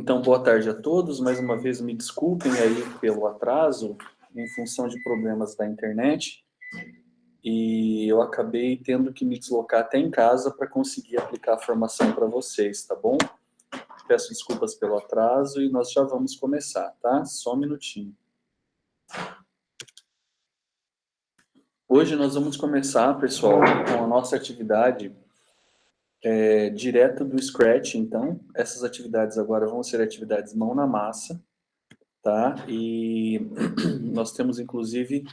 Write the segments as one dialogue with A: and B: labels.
A: Então, boa tarde a todos. Mais uma vez, me desculpem aí pelo atraso, em função de problemas da internet. E eu acabei tendo que me deslocar até em casa para conseguir aplicar a formação para vocês, tá bom? Peço desculpas pelo atraso e nós já vamos começar, tá? Só um minutinho. Hoje nós vamos começar, pessoal, com a nossa atividade direto do Scratch. Então, essas atividades agora vão ser atividades mão na massa, tá? E nós temos, inclusive,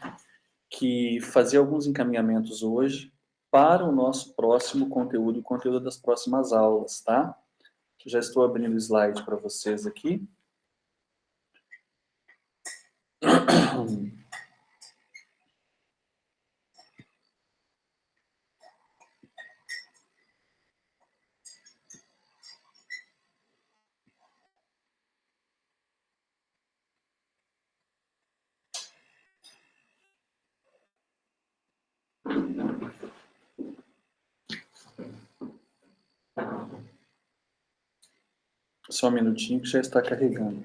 A: que fazer alguns encaminhamentos hoje para o nosso próximo conteúdo, o conteúdo das próximas aulas, tá? Já estou abrindo o slide para vocês aqui. Só um minutinho que já está carregando.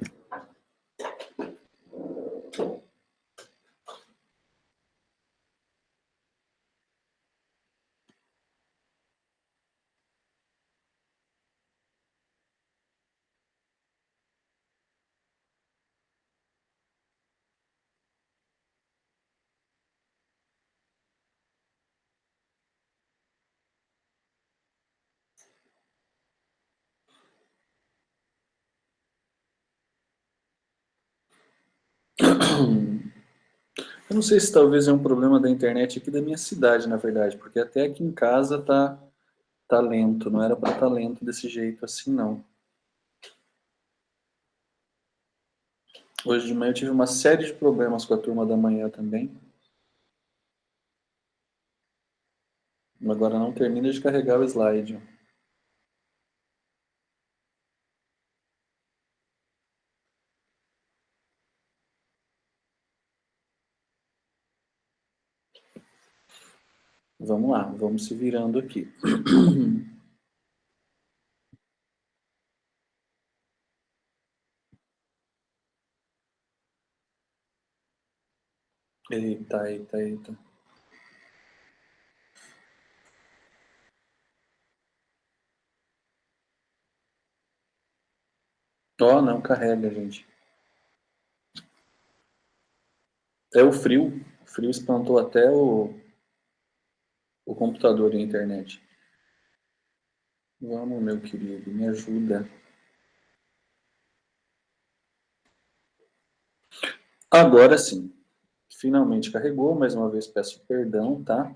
A: Eu não sei se talvez é um problema da internet aqui da minha cidade, na verdade, porque até aqui em casa tá lento, não era para estar lento desse jeito assim, não. Hoje de manhã eu tive uma série de problemas com a turma da manhã também. Agora não termina de carregar o slide. Vamos lá, vamos se virando aqui. Eita, eita, eita. Ó, não carrega, gente. É o frio. O frio espantou até o computador e a internet. Vamos, meu querido, me ajuda. Agora sim. Finalmente carregou, mais uma vez peço perdão, tá?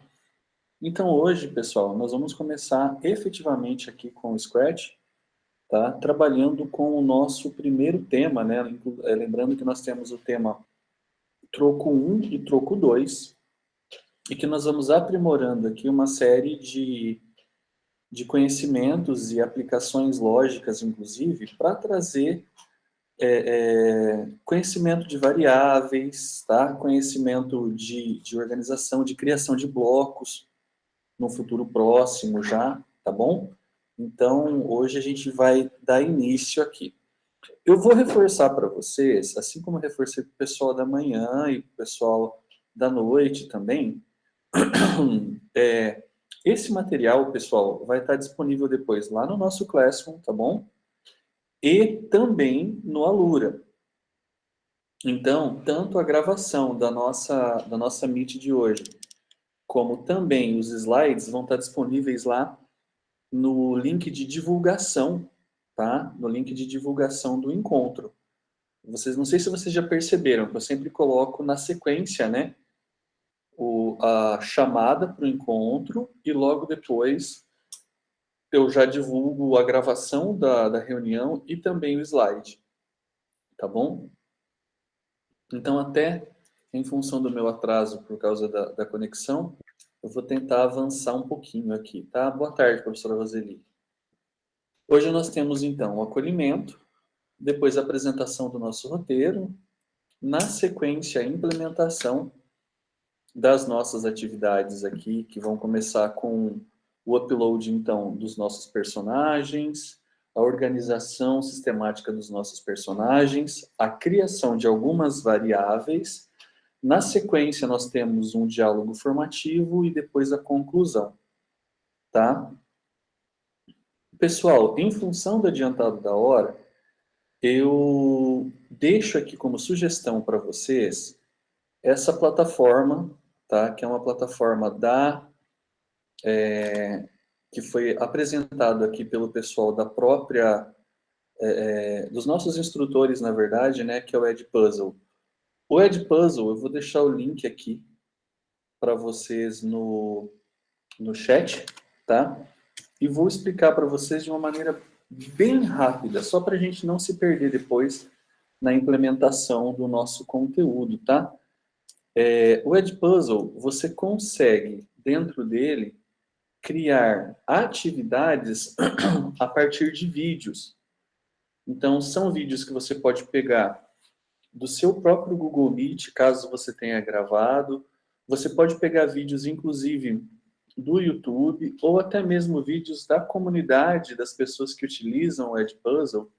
A: Então hoje, pessoal, nós vamos começar efetivamente aqui com o Scratch, tá? Trabalhando com o nosso primeiro tema, né? Lembrando que nós temos o tema troco 1 e troco 2, e que nós vamos aprimorando aqui uma série de conhecimentos e aplicações lógicas, inclusive, para trazer conhecimento de variáveis, tá? Conhecimento de organização, de criação de blocos no futuro próximo já, tá bom? Então, hoje a gente vai dar início aqui. Eu vou reforçar para vocês, assim como eu reforcei para o pessoal da manhã e para o pessoal da noite também, esse material, pessoal, vai estar disponível depois lá no nosso Classroom, tá bom? E também no Alura. Então, tanto a gravação da nossa Meet de hoje, como também os slides vão estar disponíveis lá no link de divulgação, tá? No link de divulgação do encontro. Não sei se vocês já perceberam, que eu sempre coloco na sequência, né? A chamada para o encontro e logo depois eu já divulgo a gravação da reunião e também o slide, tá bom? Então, até em função do meu atraso por causa da conexão, eu vou tentar avançar um pouquinho aqui, tá? Boa tarde, professora Roseli. Hoje nós temos, então, o acolhimento, depois a apresentação do nosso roteiro, na sequência, a implementação das nossas atividades aqui, que vão começar com o upload, então, dos nossos personagens, a organização sistemática dos nossos personagens, a criação de algumas variáveis. Na sequência, nós temos um diálogo formativo e depois a conclusão, tá? Pessoal, em função do adiantado da hora, eu deixo aqui como sugestão para vocês essa plataforma, tá? Que é uma plataforma que foi apresentado aqui pelo pessoal da própria, dos nossos instrutores, na verdade, né? Que é o Edpuzzle. O Edpuzzle, eu vou deixar o link aqui para vocês no chat, tá? E vou explicar para vocês de uma maneira bem rápida, só para a gente não se perder depois na implementação do nosso conteúdo, tá? O Edpuzzle, você consegue, dentro dele, criar atividades a partir de vídeos. Então, são vídeos que você pode pegar do seu próprio Google Meet, caso você tenha gravado. Você pode pegar vídeos, inclusive, do YouTube, ou até mesmo vídeos da comunidade, das pessoas que utilizam o Edpuzzle,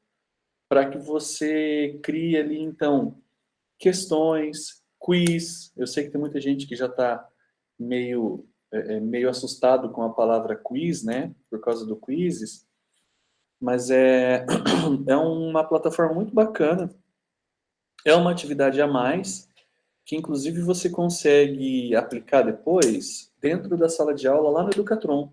A: para que você crie ali, então, questões, quiz. Eu sei que tem muita gente que já está meio assustado com a palavra quiz, né? Por causa do quizzes. Mas é uma plataforma muito bacana. É uma atividade a mais, que inclusive você consegue aplicar depois dentro da sala de aula lá no Educatron.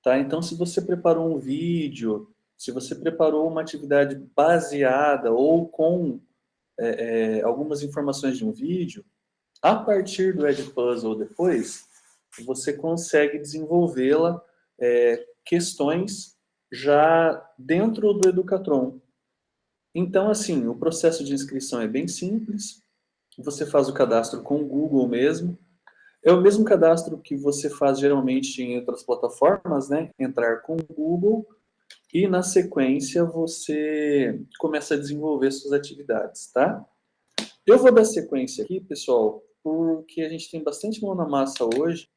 A: Tá? Então, se você preparou um vídeo, se você preparou uma atividade baseada ou com algumas informações de um vídeo, a partir do Edpuzzle depois, você consegue desenvolvê-la, questões já dentro do Educatron. Então, assim, o processo de inscrição é bem simples. Você faz o cadastro com o Google mesmo. É o mesmo cadastro que você faz geralmente em outras plataformas, né? Entrar com o Google e, na sequência, você começa a desenvolver suas atividades, tá? Eu vou dar sequência aqui, pessoal, porque a gente tem bastante mão na massa hoje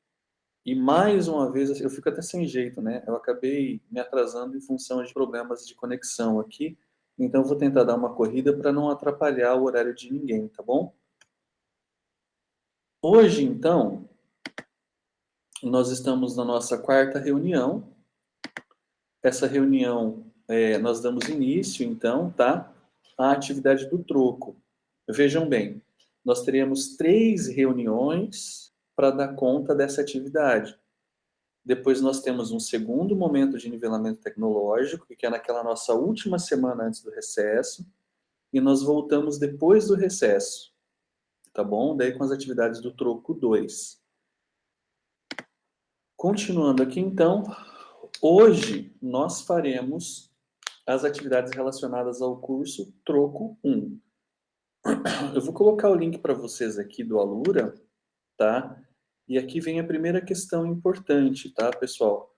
A: e, mais uma vez, eu fico até sem jeito, né? Eu acabei me atrasando em função de problemas de conexão aqui, então eu vou tentar dar uma corrida para não atrapalhar o horário de ninguém, tá bom? Hoje, então, nós estamos na nossa quarta reunião. Essa reunião, nós damos início, então, tá? À atividade do troco. Vejam bem, nós teremos 3 reuniões para dar conta dessa atividade. Depois nós temos um segundo momento de nivelamento tecnológico, que é naquela nossa última semana antes do recesso, e nós voltamos depois do recesso, tá bom? Daí com as atividades do troco 2. Continuando aqui, então, hoje nós faremos as atividades relacionadas ao curso Troco 1. Eu vou colocar o link para vocês aqui do Alura, tá? E aqui vem a primeira questão importante, tá, pessoal?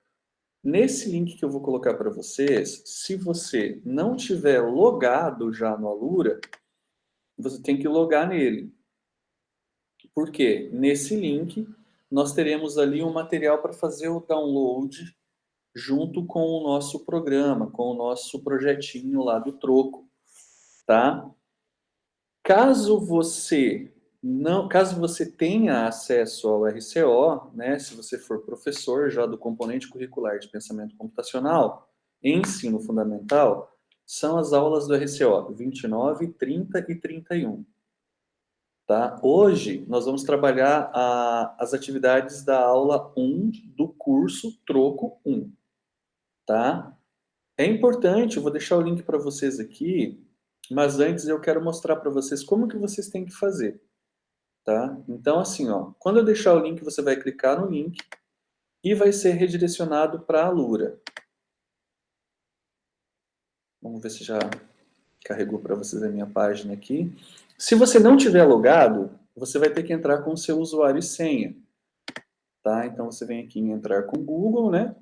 A: Nesse link que eu vou colocar para vocês, se você não tiver logado já no Alura, você tem que logar nele. Por quê? Nesse link, nós teremos ali um material para fazer o download junto com o nosso programa, com o nosso projetinho lá do troco, tá? Caso você tenha acesso ao RCO, né, se você for professor já do componente curricular de pensamento computacional, ensino fundamental, são as aulas do RCO 29, 30 e 31. Tá? Hoje nós vamos trabalhar as atividades da aula 1 do curso Troco 1. Tá? É importante, eu vou deixar o link para vocês aqui, mas antes eu quero mostrar para vocês como que vocês têm que fazer. Tá? Então, assim, ó, quando eu deixar o link, você vai clicar no link e vai ser redirecionado para a Alura. Vamos ver se já carregou para vocês a minha página aqui. Se você não tiver logado, você vai ter que entrar com o seu usuário e senha. Tá? Então, você vem aqui em entrar com o Google, né?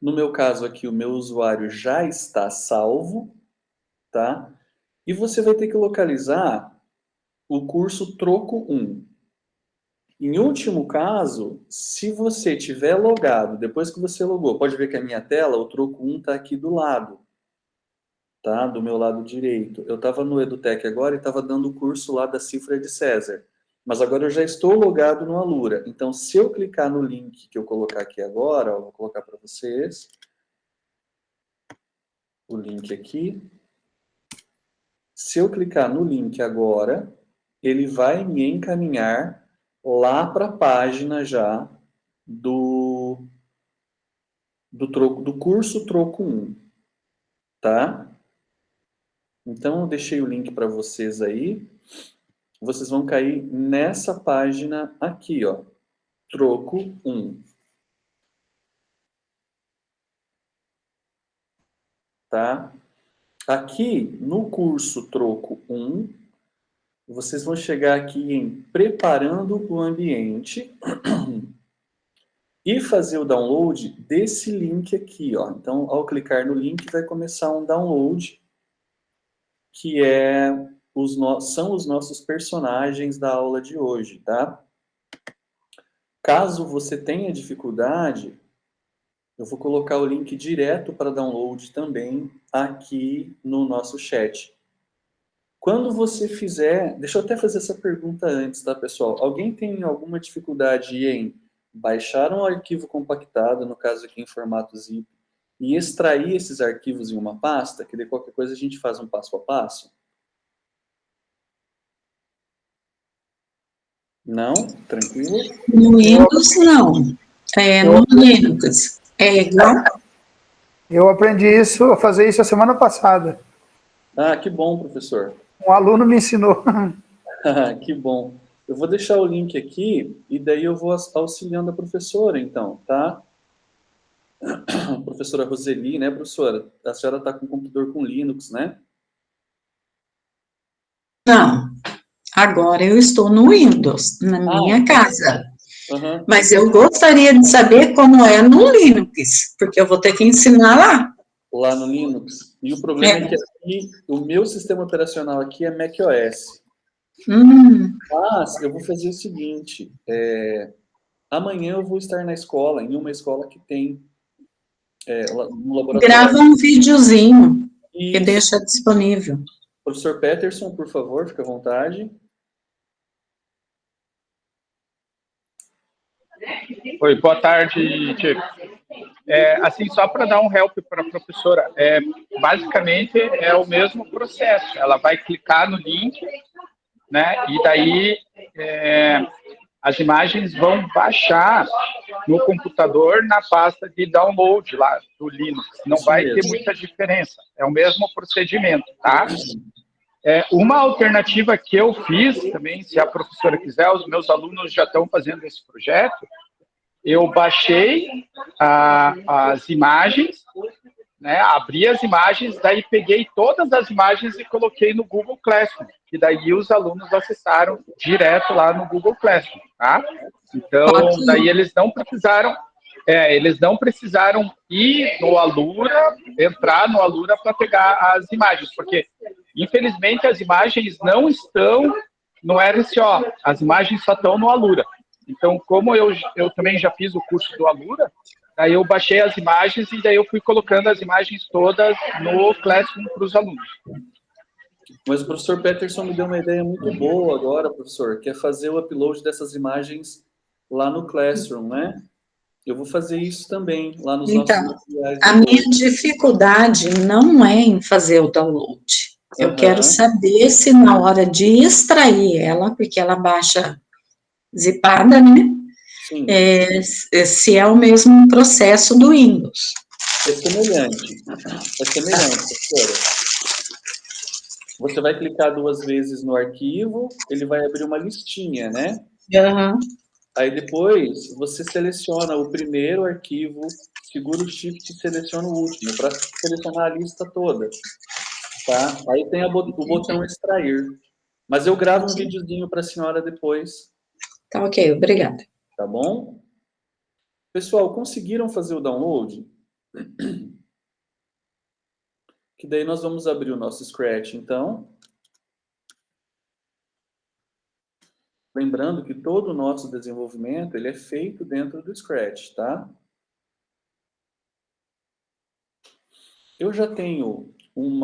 A: No meu caso aqui, o meu usuário já está salvo, tá? E você vai ter que localizar o curso Troco 1. Em último caso, se você tiver logado, depois que você logou, pode ver que a minha tela, o troco 1 está aqui do lado, tá? Do meu lado direito. Eu estava no EduTech agora e estava dando o curso lá da Cifra de César. Mas agora eu já estou logado no Alura. Então, se eu clicar no link que eu colocar aqui agora, ó, vou colocar para vocês o link aqui. Se eu clicar no link agora, ele vai me encaminhar lá para a página já do curso Troco 1, tá? Então, eu deixei o link para vocês aí. Vocês vão cair nessa página aqui, ó. Troco 1. Tá? Aqui, no curso Troco 1, vocês vão chegar aqui em Preparando o Ambiente e fazer o download desse link aqui, ó. Então, ao clicar no link, vai começar um download, que são os nossos personagens da aula de hoje, tá? Caso você tenha dificuldade, eu vou colocar o link direto para download também aqui no nosso chat. Quando você fizer, deixa eu até fazer essa pergunta antes, tá, pessoal? Alguém tem alguma dificuldade em baixar um arquivo compactado, no caso aqui em formato zip, e extrair esses arquivos em uma pasta, que de qualquer coisa a gente faz um passo a passo? Não? Tranquilo?
B: No Windows, não. No Linux. É igual?
C: Eu aprendi isso, a fazer isso a semana passada.
A: Ah, que bom, professor.
C: Um aluno me ensinou.
A: Que bom. Eu vou deixar o link aqui e daí eu vou auxiliando a professora, então, tá? A professora Roseli, né, professora? A senhora está com computador com Linux, né?
B: Não. Agora eu estou no Windows, na minha casa.
A: Uhum.
B: Mas eu gostaria de saber como é no Linux, porque eu vou ter que ensinar lá.
A: Lá no Linux. E o problema é que aqui, o meu sistema operacional aqui é macOS. Mas eu vou fazer o seguinte, amanhã eu vou estar na escola, em uma escola que tem no laboratório.
B: Grava um videozinho
A: Isso.
B: e deixa disponível.
A: Professor Peterson, por favor, fique à vontade.
D: Oi, boa tarde, Tiago. Assim, só para dar um help para a professora, basicamente é o mesmo processo. Ela vai clicar no link, né? E daí as imagens vão baixar no computador na pasta de download lá do Linux. Não vai ter muita diferença. É o mesmo procedimento, tá? Uma alternativa que eu fiz também, se a professora quiser, os meus alunos já estão fazendo esse projeto. Eu baixei as imagens, né, abri as imagens, daí peguei todas as imagens e coloquei no Google Classroom, que daí os alunos acessaram direto lá no Google Classroom, tá? Então, daí eles não precisaram ir no Alura, entrar no Alura para pegar as imagens, porque, infelizmente, as imagens não estão no RCO, as imagens só estão no Alura. Então, como eu também já fiz o curso do Alura, daí eu baixei as imagens e daí eu fui colocando as imagens todas no Classroom para os alunos.
A: Mas o professor Peterson me deu uma ideia muito boa agora, professor, que é fazer o upload dessas imagens lá no Classroom, né? Eu vou fazer isso também, lá nos nossos materiais.
B: A minha dificuldade não é em fazer o download. Eu quero saber se na hora de extrair ela, porque ela baixa zipada, né?
A: Sim.
B: Se é o mesmo processo do Windows.
A: É semelhante. É semelhante, professora. Você vai clicar 2 vezes no arquivo, ele vai abrir uma listinha, né?
B: Uhum.
A: Aí depois você seleciona o primeiro arquivo, segura o Shift e seleciona o último, para selecionar a lista toda. Tá? Aí tem o botão extrair. Mas eu gravo um videozinho para a senhora depois.
B: Tá ok, obrigada.
A: Tá bom? Pessoal, conseguiram fazer o download? Que daí nós vamos abrir o nosso Scratch, então. Lembrando que todo o nosso desenvolvimento, ele é feito dentro do Scratch, tá? Eu já tenho um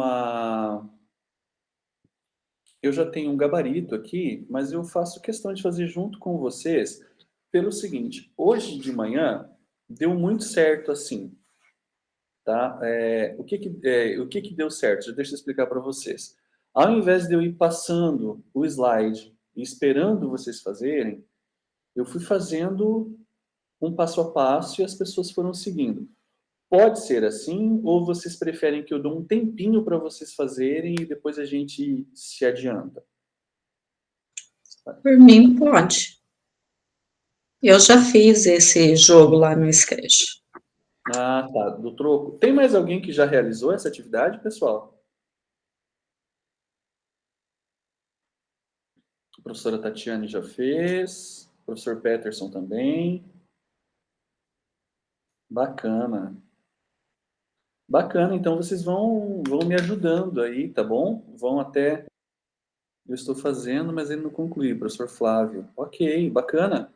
A: gabarito aqui, mas eu faço questão de fazer junto com vocês pelo seguinte, hoje de manhã deu muito certo assim, tá? O que que deu certo? Deixa eu explicar para vocês. Ao invés de eu ir passando o slide e esperando vocês fazerem, eu fui fazendo um passo a passo e as pessoas foram seguindo. Pode ser assim, ou vocês preferem que eu dou um tempinho para vocês fazerem e depois a gente se adianta?
B: Por mim, pode. Eu já fiz esse jogo lá no Scratch.
A: Ah, tá, do troco. Tem mais alguém que já realizou essa atividade, pessoal? A professora Tatiane já fez, o professor Peterson também. Bacana. Bacana, então vocês vão me ajudando aí, tá bom? Vão até... Eu estou fazendo, mas ele não concluiu, professor Flávio. Ok, bacana.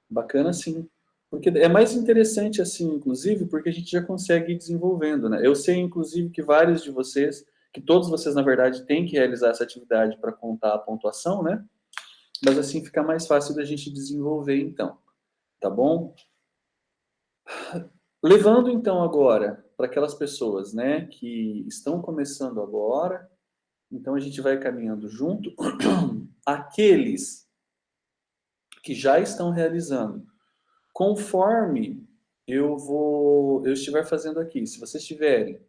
A: Bacana sim. Porque é mais interessante assim, inclusive, porque a gente já consegue ir desenvolvendo, né? Eu sei, inclusive, que vários de vocês, que todos vocês, na verdade, têm que realizar essa atividade para contar a pontuação, né? Mas assim fica mais fácil da gente desenvolver, então. Tá bom? Levando, então, agora para aquelas pessoas, né, que estão começando agora, então a gente vai caminhando junto. Aqueles que já estão realizando, conforme eu estiver fazendo aqui, se vocês tiverem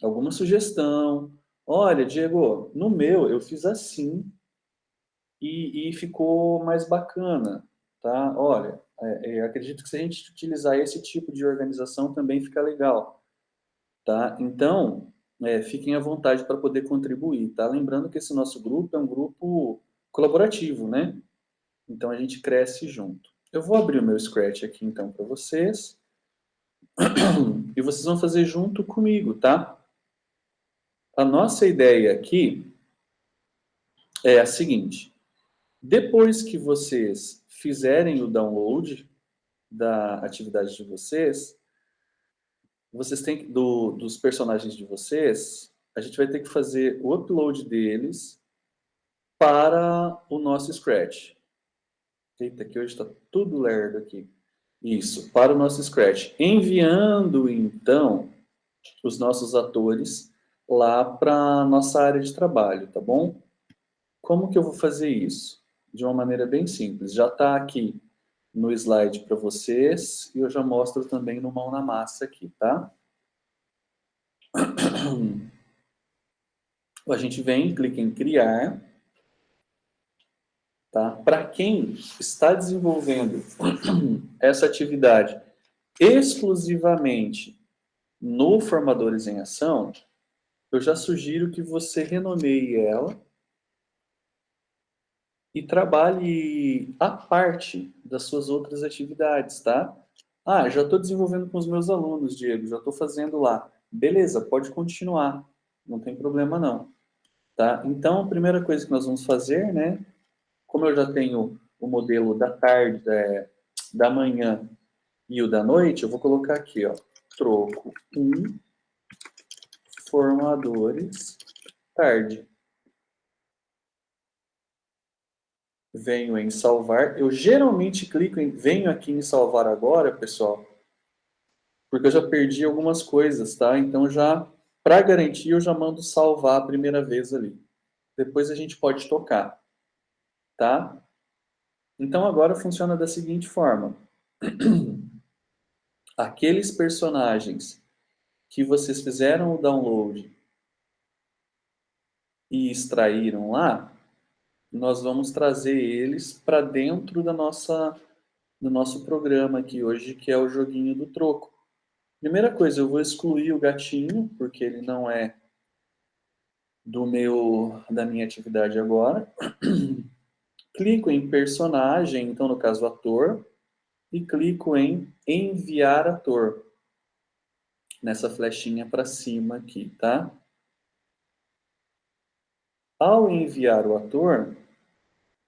A: alguma sugestão, olha, Diego, no meu eu fiz assim e ficou mais bacana, tá? Olha, acredito que se a gente utilizar esse tipo de organização também fica legal, tá? Então, fiquem à vontade para poder contribuir, tá? Lembrando que esse nosso grupo é um grupo colaborativo, né? Então a gente cresce junto. Eu vou abrir o meu Scratch aqui então para vocês. E vocês vão fazer junto comigo, tá? A nossa ideia aqui é a seguinte. Depois que vocês fizerem o download da atividade de vocês, vocês têm que, dos personagens de vocês, a gente vai ter que fazer o upload deles para o nosso Scratch. Eita, que hoje está tudo lerdo aqui. Isso, para o nosso Scratch. Enviando, então, os nossos atores lá para a nossa área de trabalho, tá bom? Como que eu vou fazer isso? De uma maneira bem simples. Já está aqui no slide para vocês e eu já mostro também no Mão na Massa aqui, tá? A gente vem, clica em criar, tá? Para quem está desenvolvendo essa atividade exclusivamente no Formadores em Ação, eu já sugiro que você renomeie ela e trabalhe a parte das suas outras atividades, tá? Ah, já estou desenvolvendo com os meus alunos, Diego, já estou fazendo lá. Beleza, pode continuar, não tem problema não, tá? Então, a primeira coisa que nós vamos fazer, né? Como eu já tenho o modelo da tarde, da manhã e o da noite, eu vou colocar aqui, ó, troco 1, formadores, tarde. Venho em salvar. Eu geralmente clico em, venho aqui em salvar agora, pessoal, porque eu já perdi algumas coisas, tá? Então já, para garantir, eu já mando salvar a primeira vez ali. Depois a gente pode tocar, tá? Então agora funciona da seguinte forma. Aqueles personagens que vocês fizeram o download e extraíram lá, nós vamos trazer eles para dentro do nosso programa aqui hoje, que é o joguinho do troco. Primeira coisa, eu vou excluir o gatinho, porque ele não é da minha atividade agora. Clico em personagem, então no caso ator, e clico em enviar ator. Nessa flechinha para cima aqui, tá? Ao enviar o ator,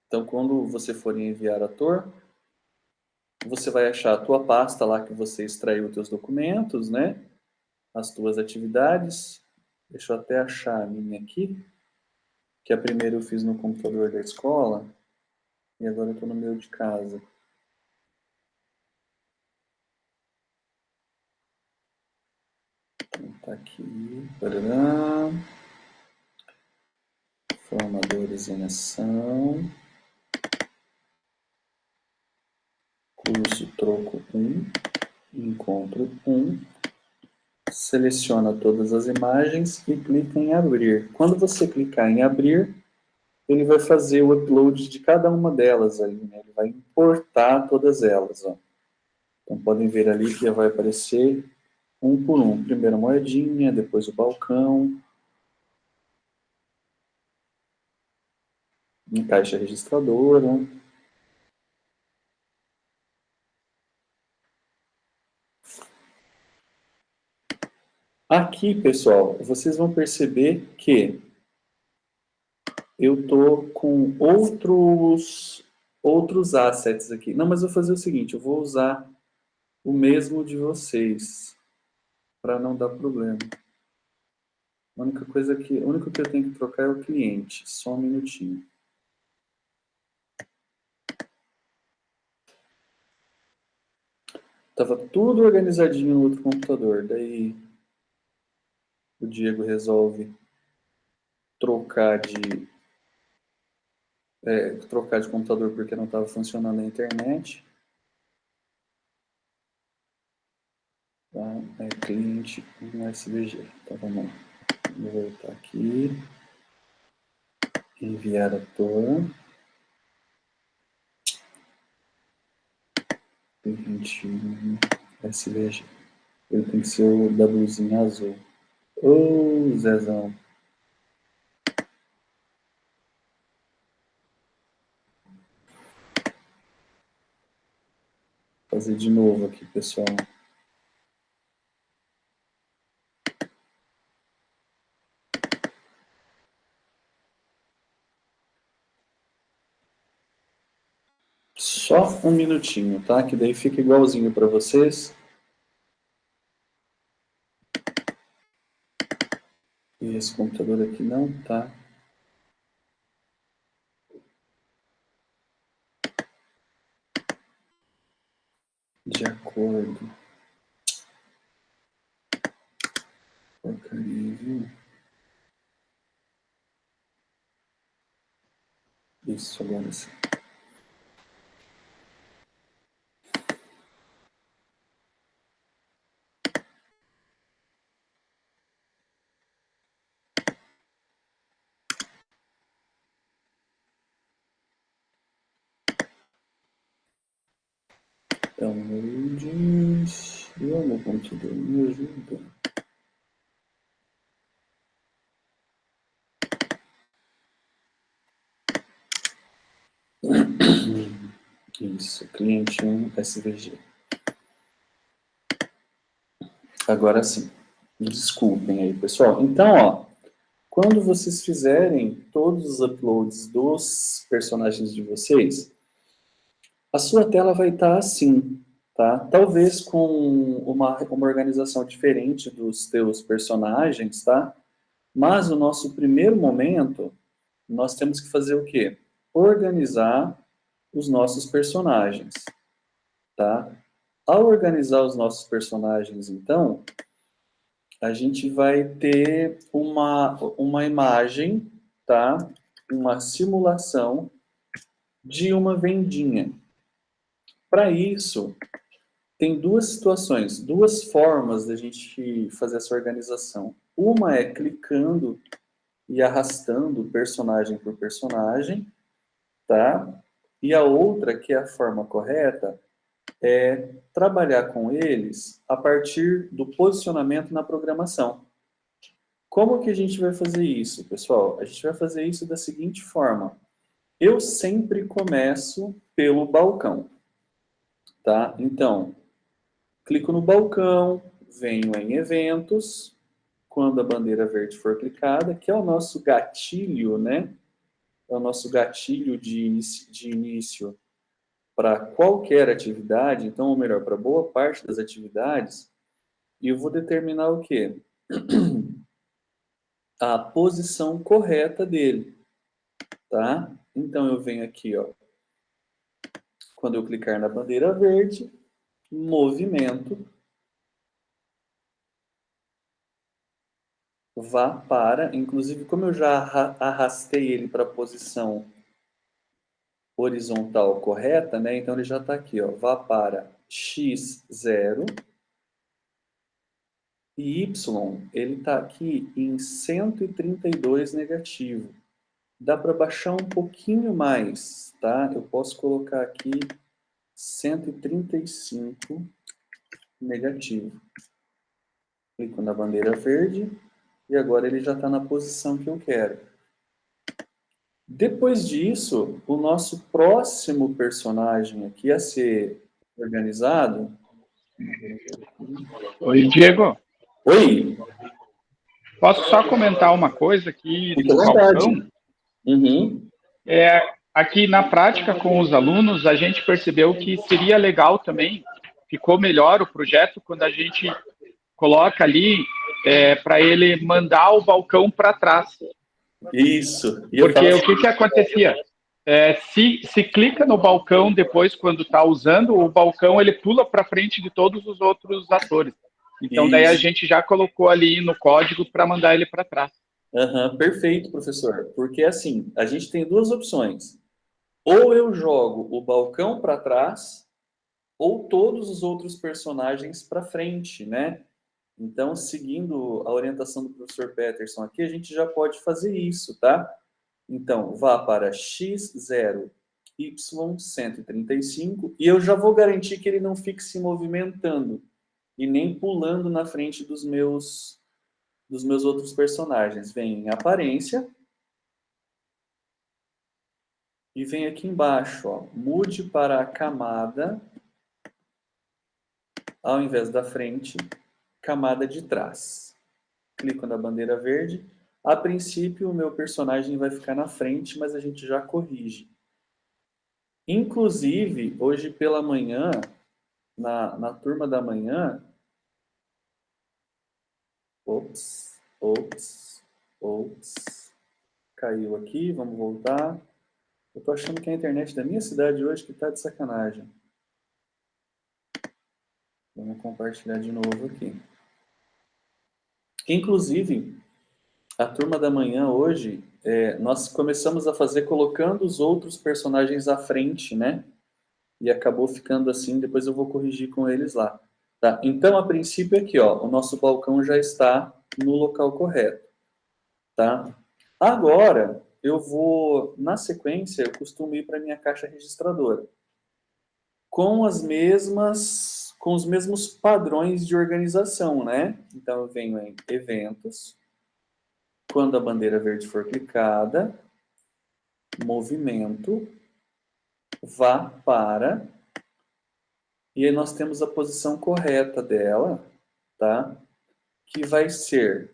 A: Então, quando você for em enviar ator, você vai achar a tua pasta lá que você extraiu os teus documentos, né? As tuas atividades. Deixa eu até achar a minha aqui, que a primeira eu fiz no computador da escola, e agora eu estou no meu de casa. Então, tá aqui. Parará. Formadores em ação. Curso troco 1. Encontro 1. Seleciona todas as imagens e clica em abrir. Quando você clicar em abrir, ele vai fazer o upload de cada uma delas ali, né? Ele vai importar todas elas, ó. Então podem ver ali que vai aparecer um por um. Primeiro a moedinha, depois o balcão, em caixa registradora. Aqui, pessoal, vocês vão perceber que eu tô com outros assets aqui. Não, mas eu vou fazer o seguinte, eu vou usar o mesmo de vocês, para não dar problema. A única que eu tenho que trocar é o cliente. Só um minutinho. Tava tudo organizadinho no outro computador. Daí o Diego resolve trocar de computador porque não estava funcionando a internet. Tá? É cliente no SVG. Então vamos lá. Vou voltar aqui. Enviar ator. Cliente SVG. Ele tem que ser o Wzinho azul. Ô, Zezão. Vou fazer de novo aqui, pessoal. Só um minutinho, tá? Que daí fica igualzinho para vocês. E esse computador aqui não tá. De acordo. Porcaria, viu? Isso, agora sim. Downloads. E o meu computador me ajuda. Isso, cliente 1 SVG. Agora sim. Desculpem aí, pessoal. Então, ó, quando vocês fizerem todos os uploads dos personagens de vocês, a sua tela vai estar assim, tá? Talvez com uma organização diferente dos teus personagens, tá? Mas no nosso primeiro momento, nós temos que fazer o quê? Organizar os nossos personagens, tá? Ao organizar os nossos personagens, então, a gente vai ter uma imagem, tá? Uma simulação de uma vendinha. Para isso, tem duas situações, duas formas da gente fazer essa organização. Uma é clicando e arrastando personagem por personagem, tá? E a outra, que é a forma correta, é trabalhar com eles a partir do posicionamento na programação. Como que a gente vai fazer isso, pessoal? A gente vai fazer isso da seguinte forma. Eu sempre começo pelo balcão, tá? Então, clico no balcão, venho em eventos, quando a bandeira verde for clicada, que é o nosso gatilho, né? é o nosso gatilho de início para qualquer atividade, então, ou melhor, para boa parte das atividades, e eu vou determinar o quê? A posição correta dele, tá? Então, eu venho aqui, ó, quando eu clicar na bandeira verde, movimento, vá para, inclusive, como eu já arrastei ele para a posição horizontal correta, né? Então, ele já está aqui, ó, vá para x0, e y, ele está aqui em 132 negativo. Dá para baixar um pouquinho mais, tá? Eu posso colocar aqui 135 negativo. Clico na bandeira verde e agora ele já está na posição que eu quero. Depois disso, o nosso próximo personagem aqui a ser organizado...
D: Oi, Diego.
A: Oi!
D: Posso só comentar uma coisa aqui
A: Fique à
D: do
A: vontade.
D: balcão?
A: Uhum.
D: Aqui na prática com os alunos, a gente percebeu que seria legal também, ficou melhor o projeto quando a gente coloca ali para ele mandar o balcão para trás.
A: Isso.
D: Porque o que acontecia? Se clica no balcão depois, quando está usando, o balcão ele pula para frente de todos os outros atores. Então, daí a
A: Isso.
D: gente já colocou ali no código para mandar ele para trás.
A: Uhum, perfeito, professor. Porque assim, a gente tem duas opções. Ou eu jogo o balcão para trás, ou todos os outros personagens para frente, né? Então, seguindo a orientação do professor Peterson aqui, a gente já pode fazer isso, tá? Então, vá para x0, y135, e eu já vou garantir que ele não fique se movimentando e nem pulando na frente dos meus outros personagens. Vem em aparência e vem aqui embaixo, ó, mude para a camada, ao invés da frente, camada de trás. Clico na bandeira verde. A princípio, o meu personagem vai ficar na frente, mas a gente já corrige. Inclusive, hoje pela manhã, na turma da manhã... Ops. Caiu aqui, vamos voltar. Eu tô achando que é a internet da minha cidade hoje que tá de sacanagem. Vamos compartilhar de novo aqui. Inclusive, a turma da manhã hoje, nós começamos a fazer colocando os outros personagens à frente, né? E acabou ficando assim, depois eu vou corrigir com eles lá. Tá? Então, a princípio aqui, ó, o nosso balcão já está no local correto. Tá? Agora, eu vou, na sequência, eu costumo ir para a minha caixa registradora. Com os mesmos padrões de organização, né? Então, eu venho em eventos, quando a bandeira verde for clicada, movimento, vá para, e aí nós temos a posição correta dela, tá? Que vai ser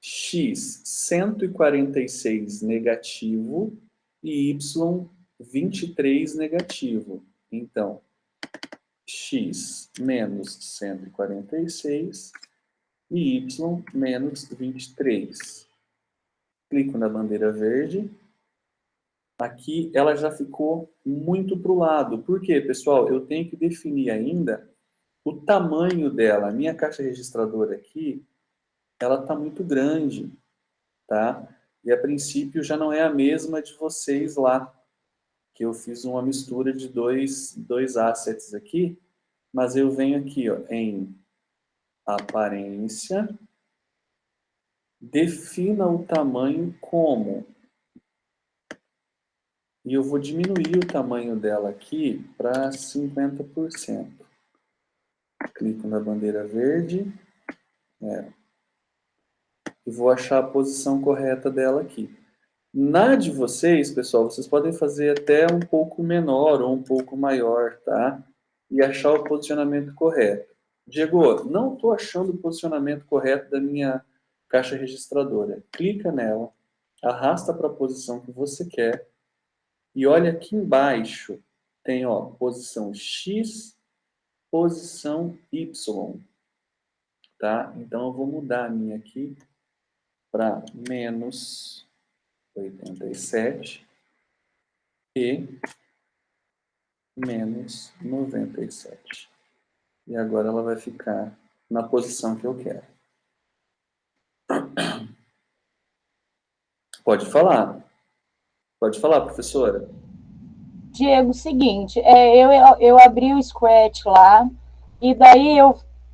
A: x 146 negativo e y 23 negativo. Então, x menos 146 e y menos 23. Clico na bandeira verde. Aqui ela já ficou muito para o lado. Por quê, pessoal? Eu tenho que definir ainda o tamanho dela. A minha caixa registradora aqui, ela está muito grande, tá? E a princípio já não é a mesma de vocês lá, que eu fiz uma mistura de dois assets aqui, mas eu venho aqui, ó, em aparência, defina o tamanho como, e eu vou diminuir o tamanho dela aqui para 50%. Clico na bandeira verde, e vou achar a posição correta dela aqui. Na de vocês, pessoal, vocês podem fazer até um pouco menor ou um pouco maior, tá? E achar o posicionamento correto. Diego, não estou achando o posicionamento correto da minha caixa registradora. Clica nela. arrasta para a posição que você quer, e olha aqui embaixo, tem, ó, posição X, posição Y, tá? Então, eu vou mudar a minha aqui para menos 87 e menos 97. E agora ela vai ficar na posição que eu quero. Pode falar. Pode falar, professora.
E: Diego, seguinte, eu abri o Scratch lá, e daí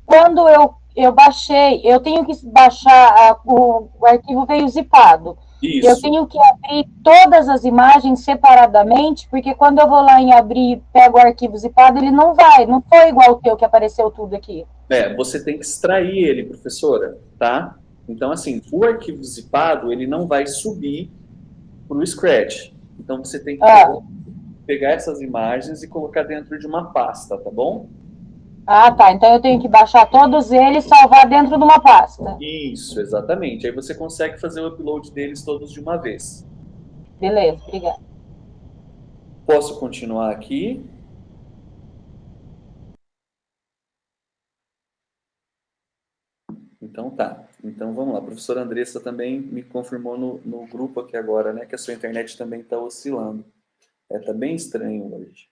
E: quando eu baixei, eu tenho que baixar, o arquivo veio zipado.
A: Isso.
E: Eu tenho que abrir todas as imagens separadamente, porque quando eu vou lá em abrir e pego o arquivo zipado, ele não foi igual o teu que apareceu tudo aqui.
A: Você tem que extrair ele, professora, tá? Então, assim, o arquivo zipado, ele não vai subir para o Scratch. Então, você tem que pegar essas imagens e colocar dentro de uma pasta, tá bom?
E: Ah, tá. Então eu tenho que baixar todos eles e salvar dentro de uma pasta.
A: Isso, exatamente. Aí você consegue fazer o upload deles todos de uma vez.
E: Beleza, obrigada.
A: Posso continuar aqui? Então tá. Então vamos lá. A professora Andressa também me confirmou no grupo aqui agora, né, que a sua internet também está oscilando. Tá bem estranho hoje.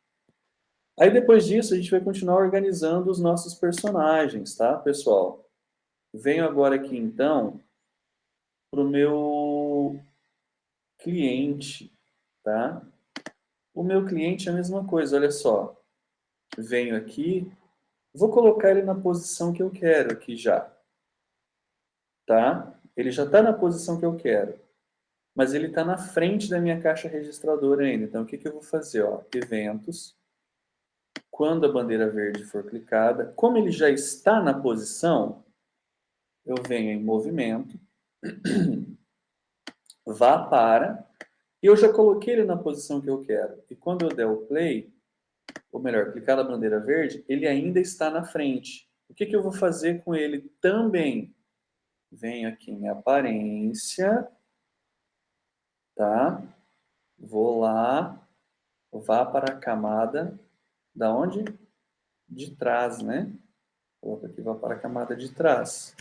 A: Aí depois disso a gente vai continuar organizando os nossos personagens, tá, pessoal? Venho agora aqui então para o meu cliente, tá? O meu cliente é a mesma coisa, olha só. Venho aqui, vou colocar ele na posição que eu quero aqui já, tá? Ele já está na posição que eu quero, mas ele está na frente da minha caixa registradora ainda. Então, o que eu vou fazer? Ó, eventos. Quando a bandeira verde for clicada, como ele já está na posição, eu venho em movimento, vá para, e eu já coloquei ele na posição que eu quero. E quando eu der o play, ou melhor, clicar na bandeira verde, ele ainda está na frente. O que eu vou fazer com ele também? Venho aqui em aparência, tá? Vou lá, vá para a camada, da onde? De trás, né? Coloco aqui, vá para a camada de trás.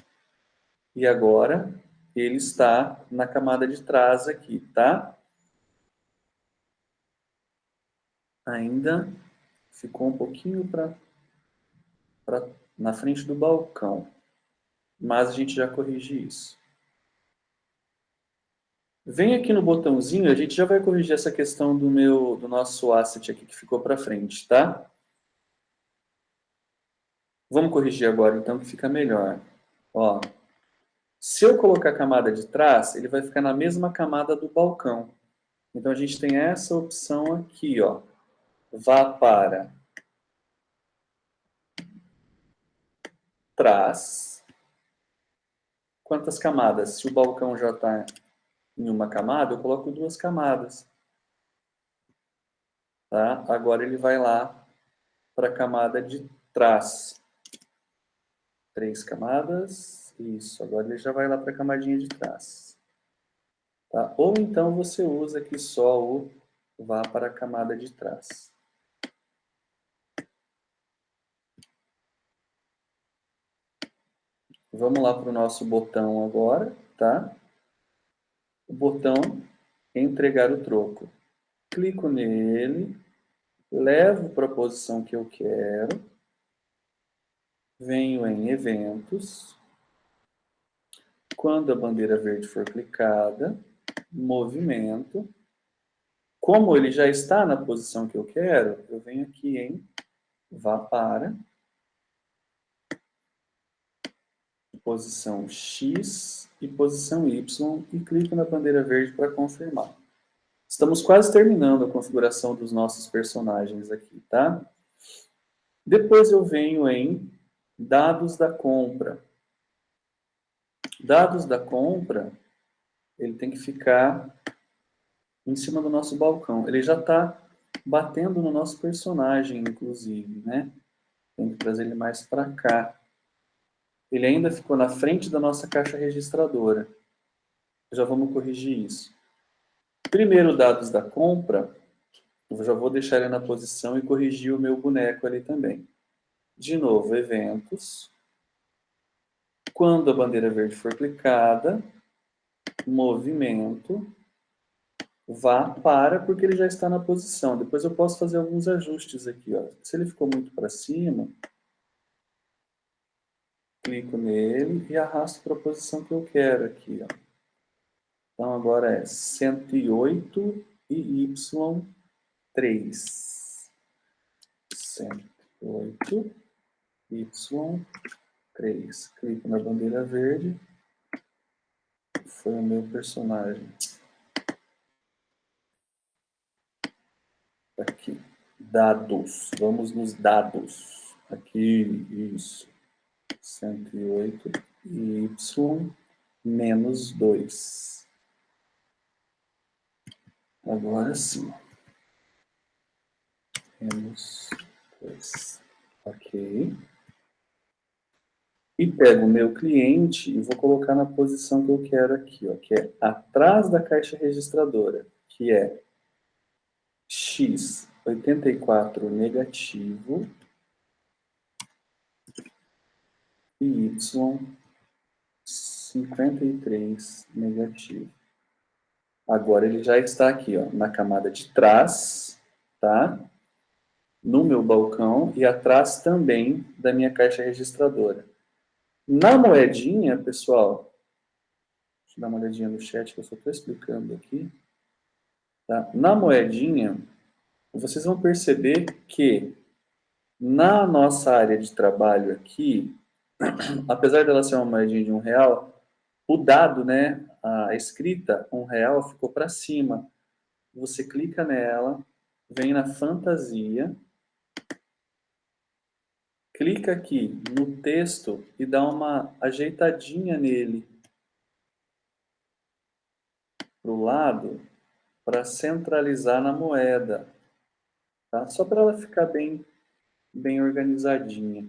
A: E agora, ele está na camada de trás aqui, tá? Ainda ficou um pouquinho na frente do balcão. Mas a gente já corrige isso. Vem aqui no botãozinho, a gente já vai corrigir essa questão do nosso asset aqui que ficou para frente, tá? Vamos corrigir agora, então, que fica melhor. Ó, se eu colocar a camada de trás, ele vai ficar na mesma camada do balcão. Então, a gente tem essa opção aqui, ó. Vá para trás. Quantas camadas? Se o balcão já está em uma camada, eu coloco 2 camadas. Tá? Agora ele vai lá para a camada de trás. 3 camadas. Isso, agora ele já vai lá para a camadinha de trás. Tá? Ou então você usa aqui só o vá para a camada de trás. Vamos lá para o nosso botão agora, tá? O botão entregar o troco. Clico nele, levo para a posição que eu quero, venho em eventos. Quando a bandeira verde for clicada, movimento. Como ele já está na posição que eu quero, eu venho aqui em vá para posição X e posição Y e clico na bandeira verde para confirmar. Estamos quase terminando a configuração dos nossos personagens aqui, tá? Depois eu venho em dados da compra. Dados da compra, ele tem que ficar em cima do nosso balcão. Ele já está batendo no nosso personagem, inclusive, né? Tem que trazer ele mais para cá. Ele ainda ficou na frente da nossa caixa registradora. Já vamos corrigir isso. Primeiro, dados da compra. Eu já vou deixar ele na posição e corrigir o meu boneco ali também. De novo, eventos. Quando a bandeira verde for clicada, movimento, vá para, porque ele já está na posição. Depois eu posso fazer alguns ajustes aqui. Ó. Se ele ficou muito para cima, clico nele e arrasto para a posição que eu quero aqui. Ó. Então agora é 108 e Y3. 108 Y3. Clico na bandeira verde. Foi o meu personagem. Aqui. Dados. Vamos nos dados. Aqui, isso. 108 Y menos 2. Agora sim. Menos 2. Ok. E pego o meu cliente e vou colocar na posição que eu quero aqui, ó, que é atrás da caixa registradora, que é X84 negativo e Y53 negativo. Agora ele já está aqui, ó, na camada de trás, tá? No meu balcão e atrás também da minha caixa registradora. Na moedinha, pessoal, deixa eu dar uma olhadinha no chat que eu só estou explicando aqui. Tá? Na moedinha, vocês vão perceber que na nossa área de trabalho aqui, apesar dela ser uma moedinha de R$1, o dado, né, a escrita R$1 ficou para cima. Você clica nela, vem na fantasia, clica aqui no texto e dá uma ajeitadinha nele para o lado para centralizar na moeda, tá? Só para ela ficar bem organizadinha,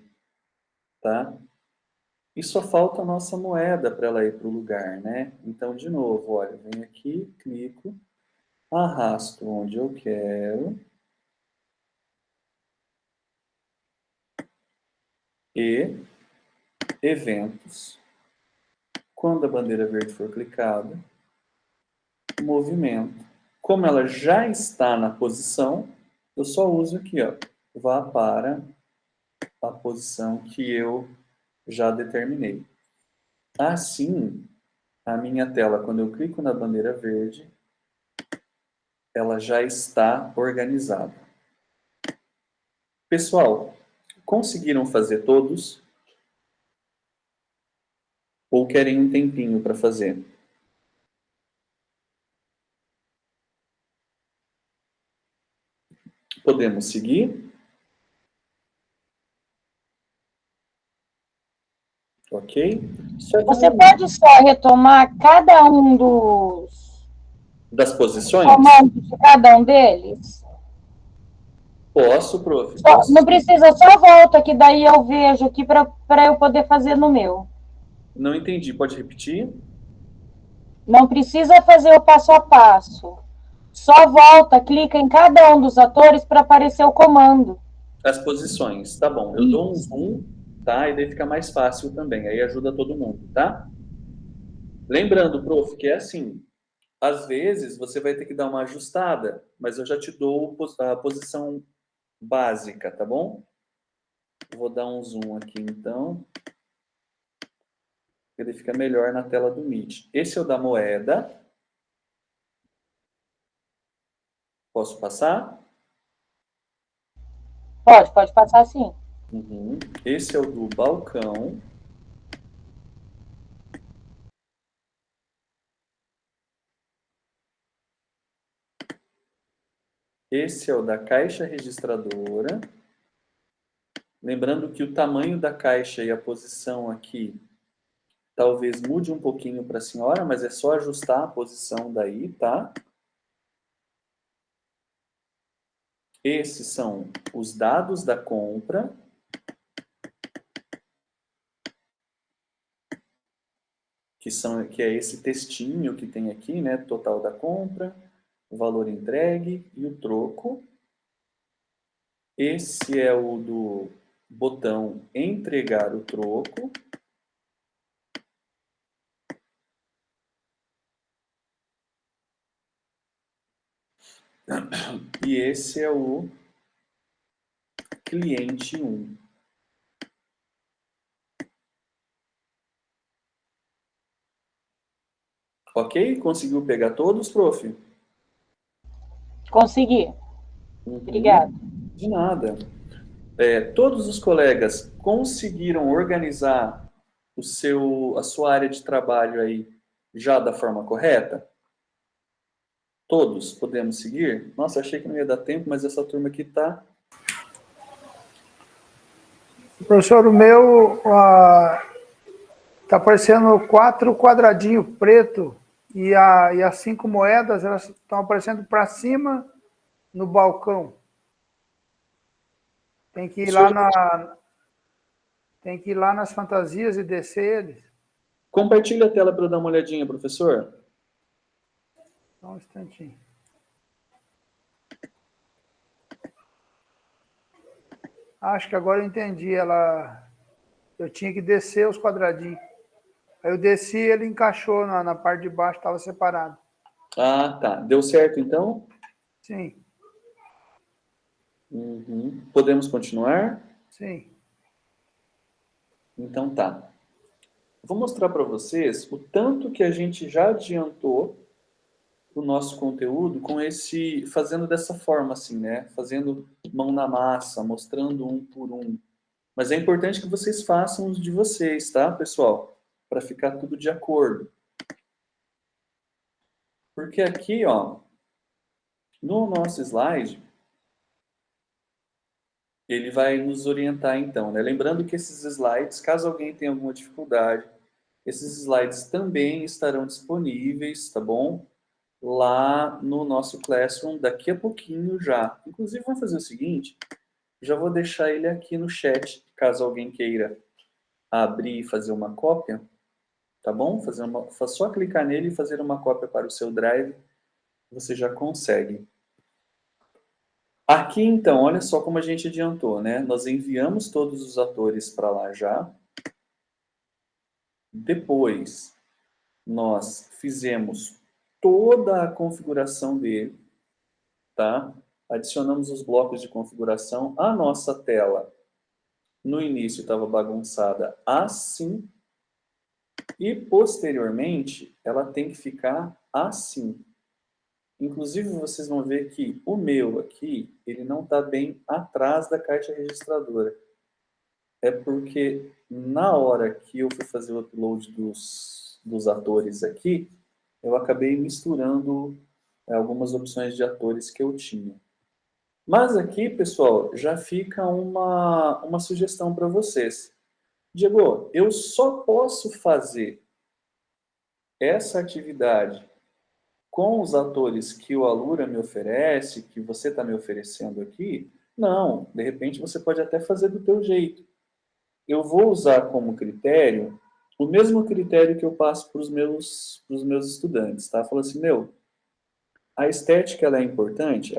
A: tá? E só falta a nossa moeda para ela ir para o lugar, né? Então, de novo, olha, venho aqui, clico, arrasto onde eu quero e eventos. Quando a bandeira verde for clicada, movimento. Como ela já está na posição, eu só uso aqui, ó, vá para a posição que eu já determinei. Assim, a minha tela, quando eu clico na bandeira verde, ela já está organizada. Pessoal, conseguiram fazer todos? Ou querem um tempinho para fazer? Podemos seguir? Ok?
E: Você pode só retomar cada um
A: das posições?
E: comandos de cada um deles?
A: Posso, prof.
E: Não precisa, só volta, que daí eu vejo aqui para eu poder fazer no meu.
A: Não entendi, pode repetir?
E: Não precisa fazer o passo a passo. Só volta, clica em cada um dos atores para aparecer o comando.
A: As posições, tá bom. Eu dou um zoom, tá? E daí fica mais fácil também. Aí ajuda todo mundo, tá? Lembrando, prof, que é assim. Às vezes você vai ter que dar uma ajustada, mas eu já te dou a posição básica, tá bom? Vou dar um zoom aqui então. Ele fica melhor na tela do Meet. Esse é o da moeda. Posso passar?
E: Pode passar sim.
A: Uhum. Esse é o do balcão. Esse é o da caixa registradora. Lembrando que o tamanho da caixa e a posição aqui talvez mude um pouquinho para a senhora, mas é só ajustar a posição daí, tá? Esses são os dados da compra. Que é esse textinho que tem aqui, né? Total da compra. o valor entregue e o troco. Esse é o do botão entregar o troco. E esse é o cliente 1. Ok? Conseguiu pegar todos, prof?
E: Consegui. Obrigada.
A: De nada. Todos os colegas conseguiram organizar a sua área de trabalho aí já da forma correta? Todos podemos seguir? Nossa, achei que não ia dar tempo, mas essa turma aqui tá...
C: Professor, o meu está aparecendo 4 quadradinhos preto e as 5 moedas elas estão aparecendo para cima no balcão. Tem que ir lá nas fantasias e descer eles.
A: Compartilha a tela para eu dar uma olhadinha, professor.
C: Só um instantinho. Acho que agora eu entendi. Eu tinha que descer os quadradinhos. Aí eu desci e ele encaixou na parte de baixo, estava separado.
A: Ah, tá. Deu certo, então?
C: Sim,
A: Podemos continuar?
C: sim.
A: Então tá. Vou mostrar para vocês o tanto que a gente já adiantou o nosso conteúdo fazendo dessa forma, assim, né? Fazendo mão na massa, mostrando um por um. Mas é importante que vocês façam os de vocês, tá, pessoal? Para ficar tudo de acordo. Porque aqui, ó, no nosso slide, ele vai nos orientar então, né? Lembrando que esses slides, caso alguém tenha alguma dificuldade, esses slides também estarão disponíveis, tá bom? Lá no nosso Classroom daqui a pouquinho já. Inclusive, vamos fazer o seguinte, já vou deixar ele aqui no chat, caso alguém queira abrir e fazer uma cópia, tá bom? Só clicar nele e fazer uma cópia para o seu Drive, você já consegue. Aqui, então, olha só como a gente adiantou, né? Nós enviamos todos os atores para lá já. Depois, nós fizemos toda a configuração dele, tá? Adicionamos os blocos de configuração. A nossa tela, no início, estava bagunçada assim. E, posteriormente, ela tem que ficar assim. Inclusive, vocês vão ver que o meu aqui, ele não está bem atrás da caixa registradora. É porque na hora que eu fui fazer o upload dos atores aqui, eu acabei misturando algumas opções de atores que eu tinha. Mas aqui, pessoal, já fica uma sugestão para vocês. Diego, eu só posso fazer essa atividade com os atores que o Alura me oferece, que você está me oferecendo aqui? Não, de repente você pode até fazer do teu jeito. Eu vou usar como critério o mesmo critério que eu passo para os meus estudantes, tá? Falo assim, a estética ela é importante,